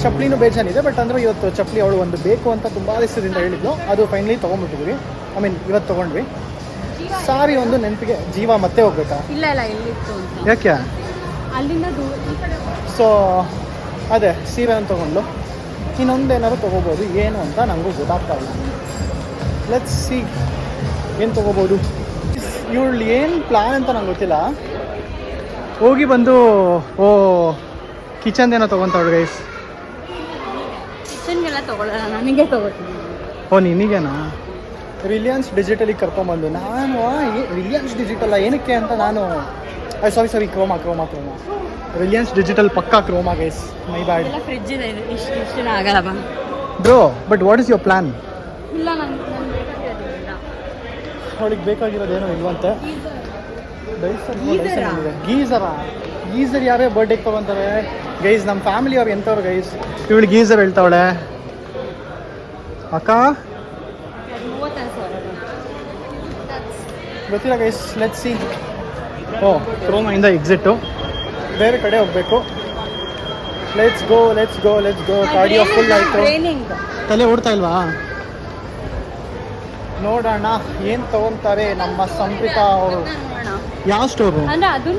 ಚಪ್ಪಲಿನೂ ಬೇಜಾನಿದೆ, ಬಟ್ ಅಂದರೆ ಇವತ್ತು ಚಪ್ಪಲಿ ಅವಳು ಒಂದು ಬೇಕು ಅಂತ ತುಂಬ ದಿವಸದಿಂದ ಹೇಳಿದ್ಲು, ಅದು ಫೈನಲಿ ತೊಗೊಂಡ್ಬಿಟ್ಟಿದ್ವಿ. ಐ ಮೀನ್ ಇವತ್ತು ತೊಗೊಂಡ್ವಿ. ಸಾರಿ ಒಂದು ನೆನಪಿಗೆ. ಜೀವ ಮತ್ತೆ ಹೋಗ್ಬೇಕಾ? ಇಲ್ಲ ಇಲ್ಲಿತ್ತು ಯಾಕೆ ಅಲ್ಲಿಂದ ಸೊ ಅದೇ ಸೀರೆ ಅಂತ ತೊಗೊಂಡ್ಲು. ಇನ್ನೊಂದೇನಾದ್ರು ತೊಗೋಬೋದು, ಏನು ಅಂತ ನನಗೂ ಗೊತ್ತಾಗ್ತಾ ಇಲ್ಲ. ಲೆಟ್ಸ್ ಸಿ ಏನು ತೊಗೋಬೋದು. ಇವಳು ಏನು ಪ್ಲ್ಯಾನ್ ಅಂತ ನಂಗೆ ಗೊತ್ತಿಲ್ಲ. ಹೋಗಿ ಬಂದು ಕಿಚನ್ದೇನೋ ತೊಗೊತಾವಳು ಗೈಸ್. ಕಿಚನ್ಗೆಲ್ಲ ತೊಗೊಳ್ಳಲ್ಲ, ನನಗೆ ತೊಗೋತೀನಿ. ನಿನಗೇನಾ? ರಿಲಯನ್ಸ್ ಡಿಜಿಟಲಿಗೆ ಕರ್ಕೊಂಬಂದು ನಾನು ರಿಲಯನ್ಸ್ ಡಿಜಿಟಲ್ ಏನಕ್ಕೆ ಅಂತ ನಾನು ಸಾರಿ ಕ್ರೋಮಾ ರಿಲಯನ್ಸ್ ಡಿಜಿಟಲ್ ಪಕ್ಕಾ ಕ್ರೋಮಾ ಗೈಸ್, ಮೈ ಬ್ಯಾಡ್. ಫ್ರಿಜ್ ಇದೆ, ಇಷ್ಟು ಆಗಲ್ಲ ಬಾ bro. But what is your plan? ಇಲ್ಲ ಅವಳಿಗೆ ಬೇಕಾಗಿರೋದೇನೋ ಇಲ್ವಂತೆ. ಗೀಸರ್ ಯಾರೇ ಬರ್ಡೇಗೆ ತೊಗೊತಾರೆ ಗೈಸ್, ನಮ್ಮ ಫ್ಯಾಮಿಲಿ ಅವ್ರು ಎಂಥವ್ರು ಗೈಸ್. ಇವಳು ಗೀಸರ್ ಹೇಳ್ತಾವಳೆ ಅಕ್ಕ, ಗೊತ್ತಿಲ್ಲ ಗೈಸ್. Let's see. ಕ್ರೋಮಾಯಿಂದ ಎಕ್ಸಿಟ್ಟು, ಬೇರೆ ಕಡೆ ಹೋಗಬೇಕು. Let's go. ಕಾರ್ಡಿಯೋ ಫುಲ್ ಆಯಿತು. ತಲೆ ಓಡ್ತಾ ಇಲ್ವಾ? ನೋಡೋಣ ಏನು ತಗೊಂತಾರೆ ನಮ್ಮ ಸಂಪ್ರಿಕಾ ಅವರು. ಯಾವ ಸ್ಟೋರು ಅಂದರೆ ಅದೂ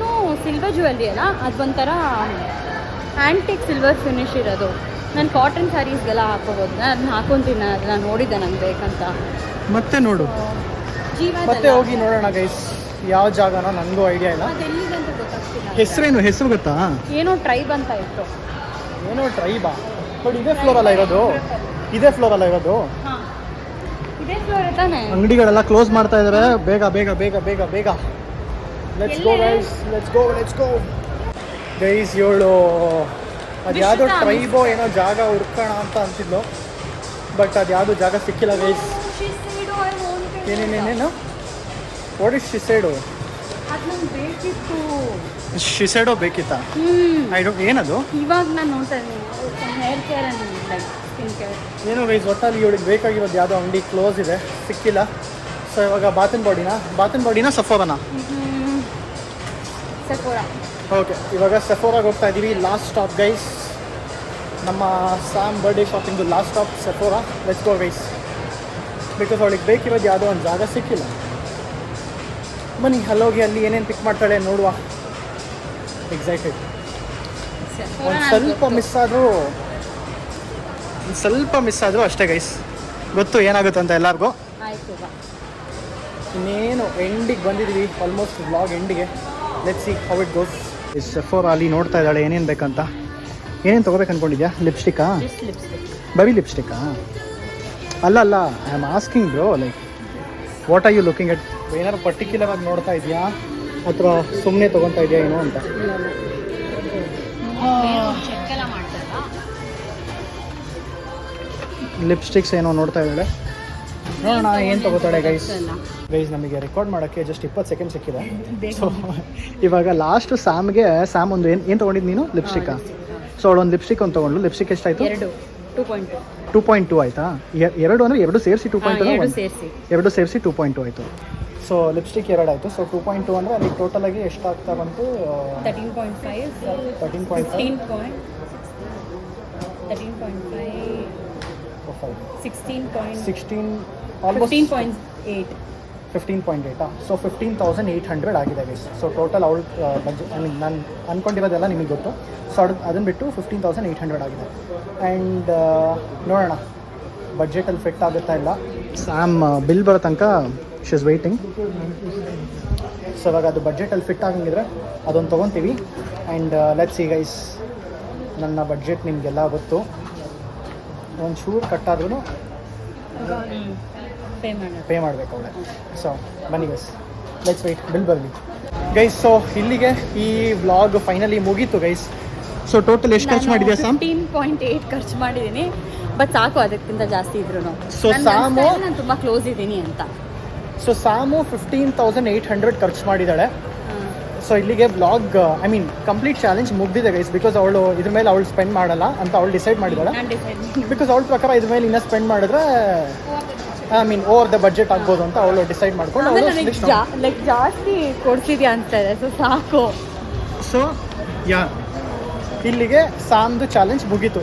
ಸಿಲ್ವರ್ ಜ್ಯುವೆಲ್ರಿ ಅಲ್ಲ, ಅದು ಒಂಥರ ಆ್ಯಂಟಿಕ್ ಸಿಲ್ವರ್ ಫಿನಿಶ್ ಇರೋದು. ನಾನು ಕಾಟನ್ ಸ್ಯಾರೀಸ್ಗೆಲ್ಲ ಹಾಕೋಬೋದು, ಅದನ್ನ ಹಾಕೊತೀನಿ. ಅದನ್ನ ನೋಡಿದ್ದೆ ನಂಗೆ ಬೇಕಂತ. ಮತ್ತೆ ನೋಡು, ಮತ್ತೆ ಹೋಗಿ ನೋಡೋಣ ಗೈಸ್. ಯಾವ ಜಾಗನೋ ನನಗೂ ಐಡಿಯಾ ಇಲ್ಲ. ಎಲ್ಲಿದಂತ ಗೊತ್ತಾಗ್ತಿಲ್ಲ. ಹೆಸರು ಗೊತ್ತಾ? ಏನೋ ಟ್ರೈಬ್ ಅಂತ ಇತ್ತು. ಏನೋ ಟ್ರೈಬಾ? ಬಟ್ ಇದೇ ಫ್ಲೋರ್ ಅಲ್ಲ ಇರೋದು. ಇದೇ ಫ್ಲೋರ್ ತಾನೆ. ಅಂಗಡಿಗಳೆಲ್ಲ ಕ್ಲೋಸ್ ಮಾಡ್ತಾ ಇದ್ದಾರೆ. ಬೇಗ. Let's go guys. ಇವಳು ಅದ್ಯಾವುದೋ ಟ್ರೈಬೋ ಏನೋ ಜಾಗ ಹುಡ್ಕೋಣ ಅಂತ ಅಂತಿದ್ಲು, ಬಟ್ ಅದ್ಯಾವುದು ಜಾಗ ಸಿಕ್ಕಿಲ್ಲ ಗೈಸ್. ಏನೇನೇನೇನು ವಾಟ್ ಇಸ್ ಶಿಸೈಡು? ಶಿಸೈಡೋ ಬೇಕಿತ್ತಾ? I don't. ಏನದು? ಇವಾಗ ನಾನು ನೋಡ್ತಾ ಇದ್ದೀನಿ hair care and skin care. ಏನು ಗೈಸ್, ಒಟ್ಟಲ್ಲಿ ಇವಳಿಗೆ ಬೇಕಾಗಿರೋದು ಯಾವುದೋ ಅಂಗಡಿ ಕ್ಲೋಸ್ ಇದೆ, ಸಿಕ್ಕಿಲ್ಲ. ಸೊ ಇವಾಗ ಬಾತ್ ಅಂಡ್ ಬಾಡಿನ ಸಫೋರಾನ? ಸೆಫೋರಾ. ಓಕೆ, ಇವಾಗ ಸೆಫೋರಾಗೆ ಹೋಗ್ತಾ ಇದ್ದೀವಿ. ಲಾಸ್ಟ್ ಸ್ಟಾಪ್ ಗೈಸ್, ನಮ್ಮ Sam birthday shopping last stop Sephora. Let's go guys. Because ಅವಳಿಗೆ ಬೇಕಿರೋದು ಯಾವುದೋ ಒಂದು ಜಾಗ ಸಿಕ್ಕಿಲ್ಲ. ಬನ್ನಿ ಅಲ್ಲೋಗಿ ಅಲ್ಲಿ ಏನೇನು ಪಿಕ್ ಮಾಡ್ತಾಳೆ ನೋಡುವ. ಎಕ್ಸೈಟೆಡ್. ಒಂದು ಸ್ವಲ್ಪ ಮಿಸ್ ಆದರೂ ಅಷ್ಟೇ ಗೈಸ್, ಗೊತ್ತು ಏನಾಗುತ್ತೆ ಅಂತ ಎಲ್ಲರಿಗೂ. ಇನ್ನೇನು ಎಂಡಿಗೆ ಬಂದಿದ್ದೀವಿ, ಆಲ್ಮೋಸ್ಟ್ ವ್ಲಾಗ್ ಎಂಡಿಗೆ. Let's see how it goes. Sephora ಅಲ್ಲಿ ನೋಡ್ತಾ ಇದ್ದಾಳೆ ಏನೇನು ಬೇಕಂತ. ಏನೇನು ತೊಗೋಬೇಕು ಅಂದ್ಕೊಂಡಿದ್ಯಾ? ಲಿಪ್ಸ್ಟಿಕ್ಕಾ? ಬರೀ ಲಿಪ್ಸ್ಟಿಕ್ಕಾ? ಅಲ್ಲ, I am asking bro, like what are you looking at? ಏನಾದ್ರು ಪರ್ಟಿಕ್ಯುಲರ್ ಆಗಿ ನೋಡ್ತಾ ಇದೆಯಾ ಅಥವಾ ಸುಮ್ಮನೆ ತೊಗೊತಾ ಇದೆಯಾ ಏನೋ ಅಂತ? ಲಿಪ್ಸ್ಟಿಕ್ಸ್ ಏನೋ ನೋಡ್ತಾ ಇದ್ದಾಳೆ. ನೋಡೋಣ ಏನು ತೊಗೋತಾಳೆ ಗೈಸ್. ನಮಗೆ ರೆಕಾರ್ಡ್ ಮಾಡೋಕ್ಕೆ ಜಸ್ಟ್ 20 ಸೆಕೆಂಡ್ ಸಿಕ್ಕಿದೆ. ಸೊ ಇವಾಗ ಲಾಸ್ಟ್ ಸ್ಯಾಮ್ ಒಂದು ಏನು ತೊಗೊಂಡಿದ್ದು ನೀನು? ಲಿಪ್ಸ್ಟಿಕ್ಕಾ? ಸೊ ಅವಳೊಂದು ಲಿಪ್ಸ್ಟಿಕ್ ಒಂದು ತೊಗೊಂಡು. ಲಿಪ್ಸ್ಟಿಕ್ ಎಷ್ಟಾಯಿತು? 2.2 ಆಯಿತಾ? ಎರಡು ಅಂದರೆ ಎರಡು ಸೇರಿಸಿ 2.2? ಎರಡು ಸೇರಿಸಿ 2.2 ಆಯಿತು. ಸೊ ಲಿಪ್ಸ್ಟಿಕ್ 2 ಆಯಿತು. ಸೊ 2.2 ಅಂದರೆ ಅಲ್ಲಿ ಟೋಟಲಾಗಿ ಎಷ್ಟಾಗ್ತಾ ಬಂತು? 15.8. ಸೊ 15,800 ಆಗಿದೆ ಗೈಸ್. ಸೊ ಟೋಟಲ್ ಅವಳು ಬಜೆಟ್, ಐ ಮೀನ್ ನಾನು ಅಂದ್ಕೊಂಡಿರೋದೆಲ್ಲ ನಿಮಗೆ ಗೊತ್ತು. ಸೊ ಅದನ್ನು ಬಿಟ್ಟು 15,800 ಆಗಿದೆ. ಆ್ಯಂಡ್ ನೋಡೋಣ ಬಜೆಟಲ್ಲಿ ಫಿಟ್ ಆಗುತ್ತಾ ಇಲ್ಲ. ಸ್ಯಾಮ್ ಬಿಲ್ ಬರೋ ತನಕ ಶಿ ಇಸ್ ವೆಯ್ಟಿಂಗ್. ಸೊ ಇವಾಗ ಅದು ಬಜೆಟಲ್ಲಿ ಫಿಟ್ ಆಗಂಗಿದ್ರೆ ಅದೊಂದು ತೊಗೊತೀವಿ. ಆ್ಯಂಡ್ ಲೆಟ್ಸ್ ಸಿ ಗೈಸ್, ನನ್ನ ಬಡ್ಜೆಟ್ ನಿಮಗೆಲ್ಲ ಗೊತ್ತು. ಒಂಚೂರು ಕಟ್ಟಾದ್ರೂ ಪೇ ಮಾಡಬೇಕು ಅವಳೆ. ಸೊ ಬನ್ನಿ ಗೈಸ್. ಲೆಟ್ಸ್ ವೇಟ್ ಬಿಲ್ ಬರಲಿ ಗೈಸ್. ಸೊ ಇಲ್ಲಿಗೆ ಈ ವ್ಲಾಗ್ ಫೈನಲಿ ಮುಗೀತು ಗೈಸ್. ಸೊ ಟೋಟಲ್ ಎಷ್ಟು ಖರ್ಚು ಮಾಡಿದ್ಯಾ ಸಾಮ್? 15.8 ಖರ್ಚು ಮಾಡಿದ್ದೀನಿ, ಬಟ್ ಸಾಕು ಅದಕ್ಕಿಂತ ಜಾಸ್ತಿ ಇದ್ರು. ಸೊ ಸಾಮು ನಾನು ತುಂಬ ಕ್ಲೋಸ್ ಇದ್ದೀನಿ ಅಂತ. ಸೊ ಸಾಮು 15,800 ಖರ್ಚು ಮಾಡಿದ್ದಾಳೆ. ಸೊ ಇಲ್ಲಿಗೆ vlog I mean complete challenge ಮುಗ್ದಿದೆ ಗೈಸ್. ಬಿಕಾಸ್ ಅವಳು ಇದ್ರ ಮೇಲೆ ಅವಳು ಸ್ಪೆಂಡ್ ಮಾಡಲ್ಲ ಅಂತ ಅವಳು ಡಿಸೈಡ್ ಮಾಡಿದ್ದಾಳೆ. ಬಿಕಾಸ್ ಅವಳ ಪ್ರಕಾರ ಇದ್ರ ಮೇಲೆ ಇನ್ನೂ ಸ್ಪೆಂಡ್ ಮಾಡಿದ್ರೆ I mean over the budget ಆಗ್ಬೋದು ಅಂತ ಅವಳು ಡಿಸೈಡ್ ಮಾಡ್ಕೊಂಡು ಲೈಕ್ ಜಾಸ್ತಿ ಕೊಡ್ತಿದ್ಯಾ ಅಂತ ಇದೆ. ಸೊ ಸಾಕು. ಸೊ ಯಾ ಇಲ್ಲಿಗೆ ಸಾಮ್ದು ಚಾಲೆಂಜ್ ಮುಗೀತು.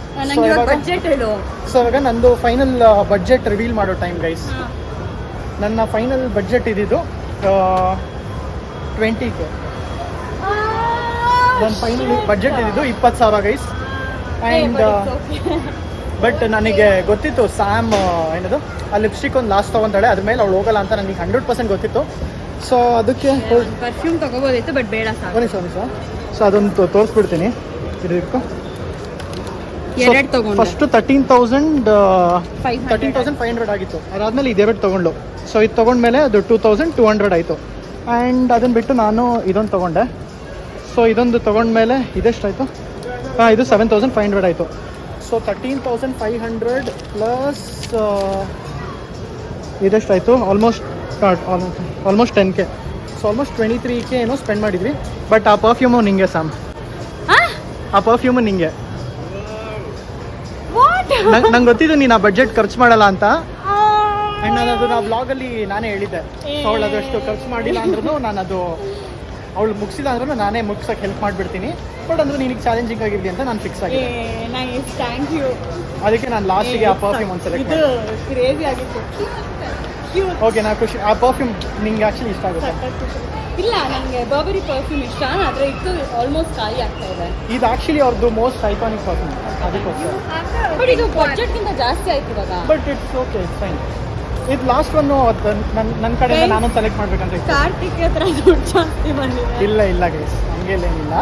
ಬಡ್ಜೆಟ್ ಹೇಳು. ಸೊ ಇವಾಗ ನಂದು ಫೈನಲ್ ಬಡ್ಜೆಟ್ ರಿವೀಲ್ ಮಾಡೋ ಟೈಮ್ ಗೈಸ್. ನನ್ನ ಫೈನಲ್ ಬಡ್ಜೆಟ್ ಇದ್ದಿದ್ದು 20K. ನನ್ನ ಫೈನಲ್ ಬಡ್ಜೆಟ್ ಇದ್ದಿದ್ದು 20,000 ಗೈಸ್. ಆ್ಯಂಡ್ ಬಟ್ ನನಗೆ ಗೊತ್ತಿತ್ತು ಸ್ಯಾಮ್ ಏನದು ಆ ಲಿಪ್ಸ್ಟಿಕ್ ಒಂದು ಲಾಸ್ಟ್ ತೊಗೊಂತಾಳೆ, ಅದ್ರ ಮೇಲೆ ಅವಳು ಹೋಗಲ್ಲ ಅಂತ ನನಗೆ 100% ಗೊತ್ತಿತ್ತು. ಸೊ ಅದಕ್ಕೆ ಪರ್ಫ್ಯೂಮ್ ತಗೋಬೋದಿತ್ತು, ಬಟ್ ಬೇಡ ಸರ್. ಸೊ ಅದೊಂದು ತೋರಿಸ್ಬಿಡ್ತೀನಿ. ಇದಕ್ಕೂ ಎರಡು ತಗೊಂಡು ಫಸ್ಟ್ 13,500 ಆಗಿತ್ತು. ಅದಾದಮೇಲೆ ಇದೆರಡು ತೊಗೊಂಡು. ಸೊ ಇದು ತೊಗೊಂಡ್ಮೇಲೆ ಅದು 2,200 ಆಯಿತು. ಆ್ಯಂಡ್ ಅದನ್ನು ಬಿಟ್ಟು ನಾನು ಇದೊಂದು ತೊಗೊಂಡೆ. ಸೊ ಇದೊಂದು ತೊಗೊಂಡ್ಮೇಲೆ ಇದೆಷ್ಟಾಯಿತು? ಇದು 7,500 ಆಯಿತು. ಸೊ 13,500 ಪ್ಲಸ್ ಇದೆಷ್ಟಾಯಿತು? Almost 10K. So almost 23K ಏನೋ ಸ್ಪೆಂಡ್ ಮಾಡಿದ್ವಿ. ಬಟ್ ಆ ಪರ್ಫ್ಯೂಮು ನಿಂಗೆ ಸಾಮ್, ಆ ಪರ್ಫ್ಯೂಮು ನಿಂಗೆ. ನಂಗೆ ಗೊತ್ತಿದ್ದು ನೀನು ಆ ಬಡ್ಜೆಟ್ ಖರ್ಚು ಮಾಡಲ್ಲ ಅಂತ. ಆ್ಯಂಡ್ ನಾನು ಅದು ನಾ ವ್ಲಾಗಲ್ಲಿ ನಾನೇ ಹೇಳಿದ್ದೆ. ಸೊ ಅವಳು ಅದಷ್ಟು ಖರ್ಚು ಮಾಡಿಲ್ಲ ಅಂದ್ರೂ ನಾನು ಅದು ಅವಳು ಮುಗಿಸಿಲ್ಲ ಅಂದ್ರೂ ನಾನೇ ಮುಗ್ಸೋಕ್ಕೆ ಹೆಲ್ಪ್ ಮಾಡಿಬಿಡ್ತೀನಿ. ಬಟ್ ಅಂದ್ರೆ ನಿನಗೆ ಚಾಲೆಂಜಿಂಗ್ ಆಗಿರಲಿ ಅಂತ ನಾನು ಫಿಕ್ಸ್ ಆಗಿದೆ. ಅದಕ್ಕೆ ನಾನು ಲಾಸ್ಟಿಗೆ ಆ ಪರ್ಫ್ಯೂಮ್ ಒಂದು ಸೆಲೆಕ್ಟ್ ಓಕೆ. ನಾ ಖುಷಿ. ಆ ಪರ್ಫ್ಯೂಮ್ ನಿಂಗೆ ಆ್ಯಕ್ಚುಲಿ ಇಷ್ಟ ಆಗುತ್ತೆ? ಇಲ್ಲ, ನನಗೆ ಬರ್ಬರಿ ಪರ್ಫ್ಯೂಮ್ ಇಷ್ಟ, ಆದರೆ ಇದು ಆಲ್ಮೋಸ್ಟ್ ಖಾಲಿ ಆಗ್ತಾ ಇದೆ. ಇದು ಆ್ಯಕ್ಚುಲಿ ಅವ್ರದ್ದು ಮೋಸ್ಟ್ ಐಕಾನಿಕ್ ಪರ್ಫ್ಯೂಮ್, ಅದಕ್ಕೋಸ್ಕರ. ಬಟ್ ಇದು ಬಡ್ಜೆಟ್ಗಿಂತ ಜಾಸ್ತಿ ಆಯ್ತು ಇವಾಗ. But it's okay, it's fine. ಇದು ಲಾಸ್ಟ್ ಒನ್ನು ನನ್ನ ಕಡೆಯಿಂದ ನಾನು ಸೆಲೆಕ್ಟ್ ಮಾಡ್ಬೇಕಂತ. ಕಾರ್ತಿಕ್ ಹತ್ರ ದುಡ್ಡು ಜಾಸ್ತಿ ಬಂದಿದೆ. ಇಲ್ಲ ಗೈಸ್, ಹಂಗೇನೇನಿಲ್ಲ.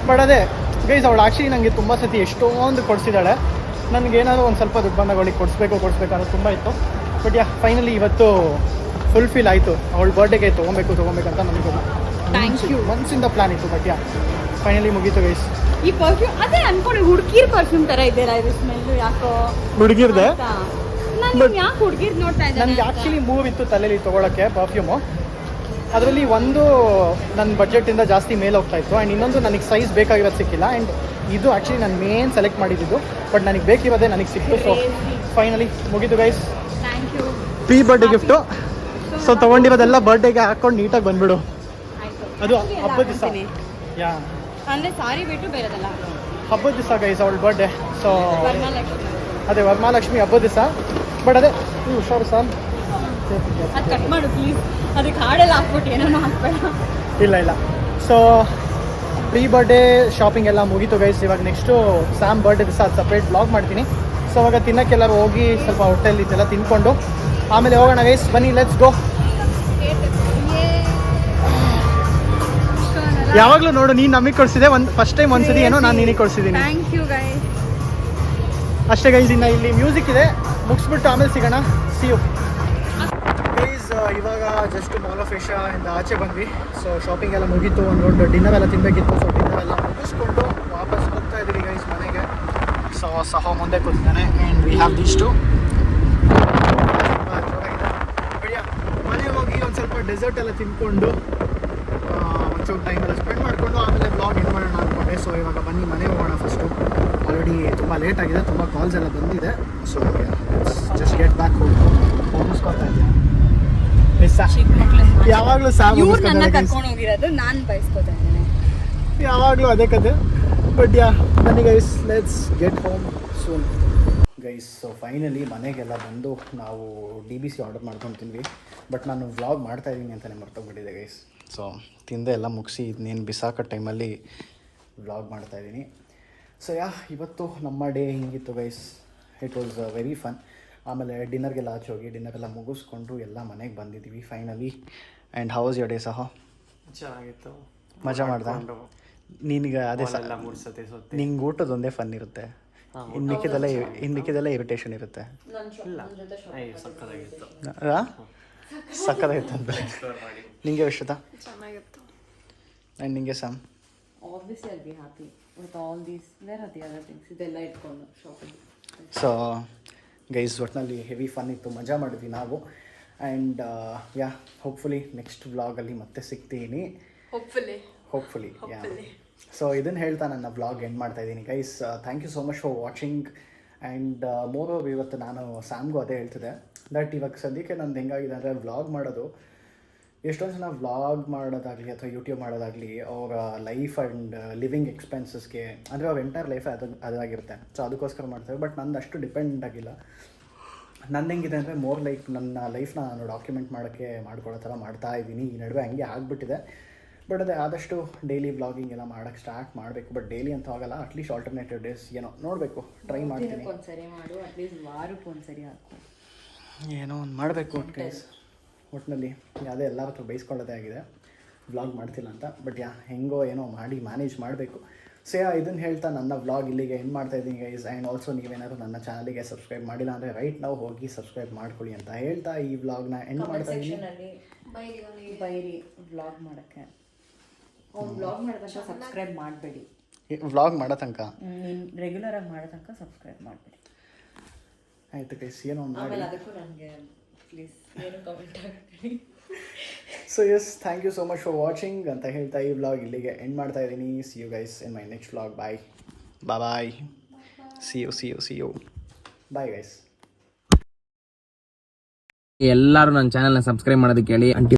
ಬಟ್ ಅದೇ ಗೈಸ್, ಅವಳು ಆ್ಯಕ್ಚುಲಿ ನನಗೆ ತುಂಬ ಸತಿ ಎಷ್ಟೊಂದು ಕೊಡಿಸಿದ್ದಾಳೆ. ನನಗೇನಾದ್ರು ಒಂದು ಸ್ವಲ್ಪ ದುಡ್ಡು ಬಂದಾಗ ಅವಳಿಗೆ ಕೊಡಿಸ್ಬೇಕು ಅನ್ನೋದು ತುಂಬ ಇತ್ತು. ಬಟ್ ಫೈನಲಿ ಇವತ್ತು ಫುಲ್ಫಿಲ್ ಆಯಿತು. ಅವಳ ಬರ್ಡೇಗೆ ತೊಗೊಬೇಕಂತ ನನಗೆ ಥ್ಯಾಂಕ್ ಯು ಮನ್ಸಿಂದ ಪ್ಲಾನ್ ಇತ್ತು. ಬಟ್ ಫೈನಲಿ ಮುಗೀತು ಗೈಸ್. ಈ ಪರ್ಫ್ಯೂಮ್ ಅದೇ ಅನ್ಕೊಂಡು ಹುಡುಗಿರ್ ಪರ್ಫ್ಯೂಮ್ ಥರ ಇದೆಯಲ್ಲ ಇದು ಸ್ಮೆಲ್ಲು. ಯಾಕೋ ಹುಡುಗಿರ್ದೆ, ಯಾಕೆ ಹುಡುಗಿರ್ ನೋಡ್ತಾ ಇದ್ದೆ. ನನಗೆ ಆ್ಯಕ್ಚುಲಿ ಮೂವ್ ಇತ್ತು ತಲೆಯಲ್ಲಿ ತೊಗೊಳಕ್ಕೆ ಪರ್ಫ್ಯೂಮು. ಅದರಲ್ಲಿ ಒಂದು ನನ್ನ ಬಡ್ಜೆಟಿಂದ ಜಾಸ್ತಿ ಮೇಲೆ ಹೋಗ್ತಾ ಇತ್ತು. ಆ್ಯಂಡ್ ಇನ್ನೊಂದು ನನಗೆ ಸೈಜ್ ಬೇಕಾಗಿರೋದು ಸಿಕ್ಕಿಲ್ಲ. ಆ್ಯಂಡ್ ಇದು ಆ್ಯಕ್ಚುಲಿ ನಾನು ಮೇನ್ ಸೆಲೆಕ್ಟ್ ಮಾಡಿದ್ದು, ಬಟ್ ನನಗೆ ಬೇಕಿರೋದೇ ನನಗೆ ಸಿಕ್ತು. ಸೊ ಫೈನಲಿ ಮುಗಿದು guys. Thank you. Pre birthday gift. So ತೊಗೊಂಡಿರೋದೆಲ್ಲ ಬರ್ಡೇಗೆ ಹಾಕೊಂಡು ನೀಟಾಗಿ ಬಂದ್ಬಿಡು. ಅದು ಹಬ್ಬದ ದಿವಸ. ಯಾ ಅಂದರೆ ಸಾರಿ ಬಿಟ್ಟು ಬೇರೆದಲ್ಲ, ಹಬ್ಬದ ದಿವಸ ಗೈಸ್ ಅವಳ ಬರ್ಡೇ. ಸೊ ಅದೇ ವರಮಹಾಲಕ್ಷ್ಮಿ ಹಬ್ಬದ ದಿವಸ. ಬಟ್ ಅದೇ ಹುಷಾರು ಸಾರ್, ಅದು ಕಟ್ ಮಾಡು ಪ್ಲೀಸ್. ಅದಕ್ಕೆ ಹಾಡೆಲ್ಲ ಹಾಕ್ಬಿಟ್ಟು ಏನೋ ಹಾಕ್ಬೇಡ. ಇಲ್ಲ. ಸೊ ಪ್ರೀ ಬರ್ಡೇ ಶಾಪಿಂಗ್ ಎಲ್ಲ ಮುಗೀತು ಗೈಸ್. ಇವಾಗ ನೆಕ್ಸ್ಟು ಸ್ಯಾಮ್ ಬರ್ಡೇ ದಿವಸ ಅದು ಸಪ್ರೇಟ್ ಬ್ಲಾಗ್ ಮಾಡ್ತೀನಿ. ಸೊ ಅವಾಗ ತಿನ್ನೋಕ್ಕೆಲ್ಲರೂ ಹೋಗಿ ಸ್ವಲ್ಪ ಹೋಟೆಲ್ ಇದೆಲ್ಲ ತಿನ್ಕೊಂಡು ಆಮೇಲೆ ಹೋಗೋಣ ಗೈಸ್. ಬನ್ನಿ, ಲೆಟ್ಸ್ ಗೋ. ಯಾವಾಗಲೂ ನೋಡು, ನೀನು ನಮಗೆ ಕೊಡಿಸಿದೆ ಫಸ್ಟ್ ಟೈಮ್ ಒಂದ್ಸತಿ ಏನೋ ನಾನು ನಿನಗೆ ಕೊಡಿಸಿದ್ದೀನಿ. Thank you guys. ಅಷ್ಟೇ ಗೈಸ್. ಇನ್ನು ಇಲ್ಲಿ ಮ್ಯೂಸಿಕ್ ಇದೆ, ಮುಗಿಸ್ಬಿಟ್ಟು ಆಮೇಲೆ ಸಿಗೋಣ. See you guys. ಇವಾಗ ಜಸ್ಟ್ ಮಾಲ್ ಆಫ್ ಏಷ್ಯಾ ಇಂದ ಆಚೆ ಬಂದ್ವಿ. ಸೊ ಶಾಪಿಂಗ್ ಎಲ್ಲ ಮುಗೀತು. ಒಂದು ದೊಡ್ಡ ಡಿನ್ನರ್ ಎಲ್ಲ ತಿನ್ನಬೇಕಿತ್ತು. ಸೊ ಡಿನ್ನರ್ ಎಲ್ಲ ಮುಗಿಸ್ಕೊಂಡು ವಾಪಸ್ ಹೋಗ್ತಾ ಇದ್ದೀವಿ ಗೈಸ್ ಮನೆಗೆ. ಸೊ ಸಹೋ ಮುಂದೆ ಕೂತಿದ್ದಾನೆ. And we have these two. ಮನೆಗೆ ಹೋಗಿ ಒಂದು ಸ್ವಲ್ಪ ಡೆಸರ್ಟ್ ಎಲ್ಲ ತಿನ್ಕೊಂಡು ಒಂಚೂರು ಟೈಮ್ ಎಲ್ಲ ಸ್ಪೆಂಡ್ ಮಾಡಿಕೊಂಡು ಆಮೇಲೆ ಬ್ಲಾಗ್ ಎಂಡ್ ಮಾಡೋಣ ಅಂದ್ಕೊಂಡೆ. ಸೊ ಇವಾಗ ಬನ್ನಿ ಮನೆಗೆ ಹೋಗೋಣ ಫಸ್ಟು. ಆಲ್ರೆಡಿ ತುಂಬ ಲೇಟ್ ಆಗಿದೆ, ತುಂಬ ಕಾಲ್ಸ್ ಎಲ್ಲ ಬಂದಿದೆ. ಸೊ ಜಸ್ಟ್ ಗೆಟ್ ಬ್ಯಾಕ್ ಮುಗಿಸ್ಕೊತಾ ಇದ್ದೀನಿ. ಯಾವಾಗಲೂ ಕರ್ಕೊಂಡು ಹೋಗಿರೋದು ನಾನು ಬಯಸ್ಕೊತಾ ಇದ್ದೇನೆ. ಯಾವಾಗಲೂ ಅದೇ ಕತೆ. ಬಟ್ ಬನ್ನಿ guys, let's get home soon guys. So finally ಮನೆಗೆಲ್ಲ ಬಂದು ನಾವು DBC ಆರ್ಡರ್ ಮಾಡ್ಕೊಂಡು ತಿಂದ್ವಿ. ಬಟ್ ನಾನು ವ್ಲಾಗ್ ಮಾಡ್ತಾಯಿದ್ದೀನಿ ಅಂತಲೇ ಮರ್ತೋಗ್ಬಿಟ್ಟಿದೆ ಗೈಸ್. ಸೊ ತಿಂದೆ ಎಲ್ಲ ಮುಗಿಸಿ ಇದನ್ನೇನು ಬಿಸಾಕೋ ಟೈಮಲ್ಲಿ ವ್ಲಾಗ್ ಮಾಡ್ತಾಯಿದ್ದೀನಿ. ಸೊ ಇವತ್ತು ನಮ್ಮ ಡೇ ಹಿಂಗಿತ್ತು guys. It was very fun. ಆಮೇಲೆ ಡಿನ್ನರ್ಗೆಲ್ಲ ಆಚೆ ಹೋಗಿ ಡಿನ್ನರೆಲ್ಲ ಮುಗಿಸ್ಕೊಂಡು ಎಲ್ಲ ಮನೆಗೆ ಬಂದಿದ್ದೀವಿ finally. And how was your day ಸಹ? ಚೆನ್ನಾಗಿತ್ತು, ಮಜಾ ಮಾಡ್ದೆ. ನಿನಗೆ ಅದೇ ನಿಂಗೆ ಊಟದೊಂದೇ ಫನ್ ಇರುತ್ತೆ, ಇನ್ನು ಮಿಕ್ಕಿದೆಲ್ಲ ಇರಿಟೇಷನ್ ಇರುತ್ತೆ. ಸಕ್ಕತ್ತಾಯ್ತಂತೆ. ನಿಂಗೆ ವಿಶ್ವತ ಚೆನ್ನಾಗಿತ್ತು. ಆ್ಯಂಡ್ ನಿಂಗೆ Sam? Obviously I'll be happy with all these. Where are the other things? ಇದೆಲ್ಲ ಇಟ್ಕೊಂಡು ಶಾಪಿಂಗ್. ಸೊ ಗೈಸ್ ಒಟ್ಟಿನಲ್ಲಿ ಹೆವಿ ಫನ್ ಇತ್ತು, ಮಜಾ ಮಾಡಿದ್ವಿ ನಾವು. ಆ್ಯಂಡ್ ಯಾ ಹೋಪ್ಫುಲಿ ನೆಕ್ಸ್ಟ್ ವ್ಲಾಗಲ್ಲಿ ಮತ್ತೆ ಸಿಗ್ತೀನಿ. ಹೋಪ್ಫುಲಿ ಯಾ. ಸೊ ಇದನ್ನು ಹೇಳ್ತಾ ನನ್ನ ವ್ಲಾಗ್ ಎಂಡ್ ಮಾಡ್ತಾ ಇದ್ದೀನಿ guys. Thank you so much for watching. And moreover ಇವತ್ತು ನಾನು ಸ್ಯಾಮ್ಗೂ ಅದೇ ಹೇಳ್ತಿದ್ದೆ ದಟ್ ಇವಾಗ ಸದ್ಯಕ್ಕೆ ನಂದು ಹೆಂಗಾಗಿದೆ ಅಂದರೆ ವ್ಲಾಗ್ ಮಾಡೋದು, ಎಷ್ಟೊಂದು ಜನ ವ್ಲಾಗ್ ಮಾಡೋದಾಗಲಿ ಅಥವಾ ಯೂಟ್ಯೂಬ್ ಮಾಡೋದಾಗಲಿ ಅವರ ಲೈಫ್ ಆ್ಯಂಡ್ ಲಿವಿಂಗ್ ಎಕ್ಸ್ಪೆನ್ಸಸ್ಗೆ ಅಂದರೆ ಅವ್ರ ಎಂಟೈರ್ ಲೈಫ್ ಅದಾಗಿರುತ್ತೆ. ಸೊ ಅದಕ್ಕೋಸ್ಕರ ಮಾಡ್ತಾರೆ. ಬಟ್ ನಂದು ಅಷ್ಟು ಡಿಪೆಂಡ್ ಆಗಿಲ್ಲ. ನಂದು ಹೆಂಗಿದೆ ಅಂದರೆ ಮೋರ್ ಲೈಕ್ ನನ್ನ ಲೈಫ್ನ ನಾನು ಡಾಕ್ಯುಮೆಂಟ್ ಮಾಡೋಕ್ಕೆ ಮಾಡ್ಕೊಳ್ಳೋ ಥರ ಮಾಡ್ತಾ ಇದ್ದೀನಿ. ಈ ನಡುವೆ ಹಂಗೆ ಆಗಿಬಿಟ್ಟಿದೆ. ಬಟ್ ಅದೇ ಆದಷ್ಟು ಡೈಲಿ ವ್ಲಾಗಿಂಗ್ ಎಲ್ಲ ಮಾಡೋಕ್ಕೆ ಸ್ಟಾರ್ಟ್ ಮಾಡಬೇಕು. ಬಟ್ ಡೈಲಿ ಅಂತ ಹೋಗಲ್ಲ, ಅಟ್ಲೀಸ್ಟ್ ಆಲ್ಟರ್ನೇಟಿವ್ ಡೇಸ್ ಏನೋ ನೋಡಬೇಕು, ಟ್ರೈ ಮಾಡ್ತೀನಿ. ಒಂದ್ಸರಿ ಮಾಡು, ಅಟ್ಲೀಸ್ಟ್ ವಾರಕ್ಕೆ ಒಂದ್ಸರಿ ಹಾಕು, ಏನೋ ಒಂದು ಮಾಡಬೇಕು. ಒಟ್ಟಿನಲ್ಲಿ ಯಾವುದೇ ಎಲ್ಲರ ಹತ್ರ ಬೈಸ್ಕೊಳ್ಳೋದೇ ಆಗಿದೆ ವ್ಲಾಗ್ ಮಾಡ್ತಿಲ್ಲ ಅಂತ. ಬಟ್ ಹೆಂಗೋ ಏನೋ ಮಾಡಿ ಮ್ಯಾನೇಜ್ ಮಾಡಬೇಕು. ಸೊ ಇದನ್ನು ಹೇಳ್ತಾ ನನ್ನ ವ್ಲಾಗ್ ಇಲ್ಲಿಗೆ ಎಂಡ್ ಮಾಡ್ತಾಯಿದ್ದೀನಿ ಗೈಸ್. ಆ್ಯಂಡ್ ಆಲ್ಸೋ ನೀವೇನಾದ್ರು ನನ್ನ ಚಾನಲಿಗೆ ಸಬ್ಸ್ಕ್ರೈಬ್ ಮಾಡಿಲ್ಲ ಅಂದರೆ ರೈಟ್ ನಾವು ಹೋಗಿ ಸಬ್ಸ್ಕ್ರೈಬ್ ಮಾಡ್ಕೊಳ್ಳಿ ಅಂತ ಹೇಳ್ತಾ ಈ ವ್ಲಾಗ್ನ ಎಂಡ್ ಮಾಡ್ತಾಯಿದ್ದೀನಿ. ಬೈರಿ ವ್ಲಾಗ್ ಮಾಡೋಕ್ಕೆ. ಅವ್ನು ವ್ಲಾಗ್ ಮಾಡೋ ತನಕ ಸಬ್ಸ್ಕ್ರೈಬ್ ಮಾಡಬೇಡಿ. ವ್ಲಾಗ್ ಮಾಡೋ ತನಕ ನೀನು ರೆಗ್ಯುಲರಾಗಿ ಮಾಡೋ ತನಕ ಸಬ್ಸ್ಕ್ರೈಬ್ ಮಾಡಬೇಡಿ. ಆಯಿತು ಗೈಸ್, ಏನೋ ಒಂದು ಮಾಡಿ. ಅದಕ್ಕೂ ನನಗೆ ಪ್ಲೀಸ್ ಏನು ಕಮೆಂಟ್ ಆಗ್ತೀನಿ. So yes, thank you so much for watching ಅಂತ ಹೇಳ್ತಾ ಈ ವ್ಲಾಗ್ ಇಲ್ಲಿಗೆ ಎಂಡ್ ಮಾಡ್ತಾ ಇದ್ದೀನಿ. See you guys in my next vlog. Bye bye. See you bye guys. ಎಲ್ಲರೂ ನನ್ನ ಚಾನಲ್ನ ಸಬ್ಸ್ಕ್ರೈಬ್ ಮಾಡೋದಕ್ಕೆ ಹೇಳಿ.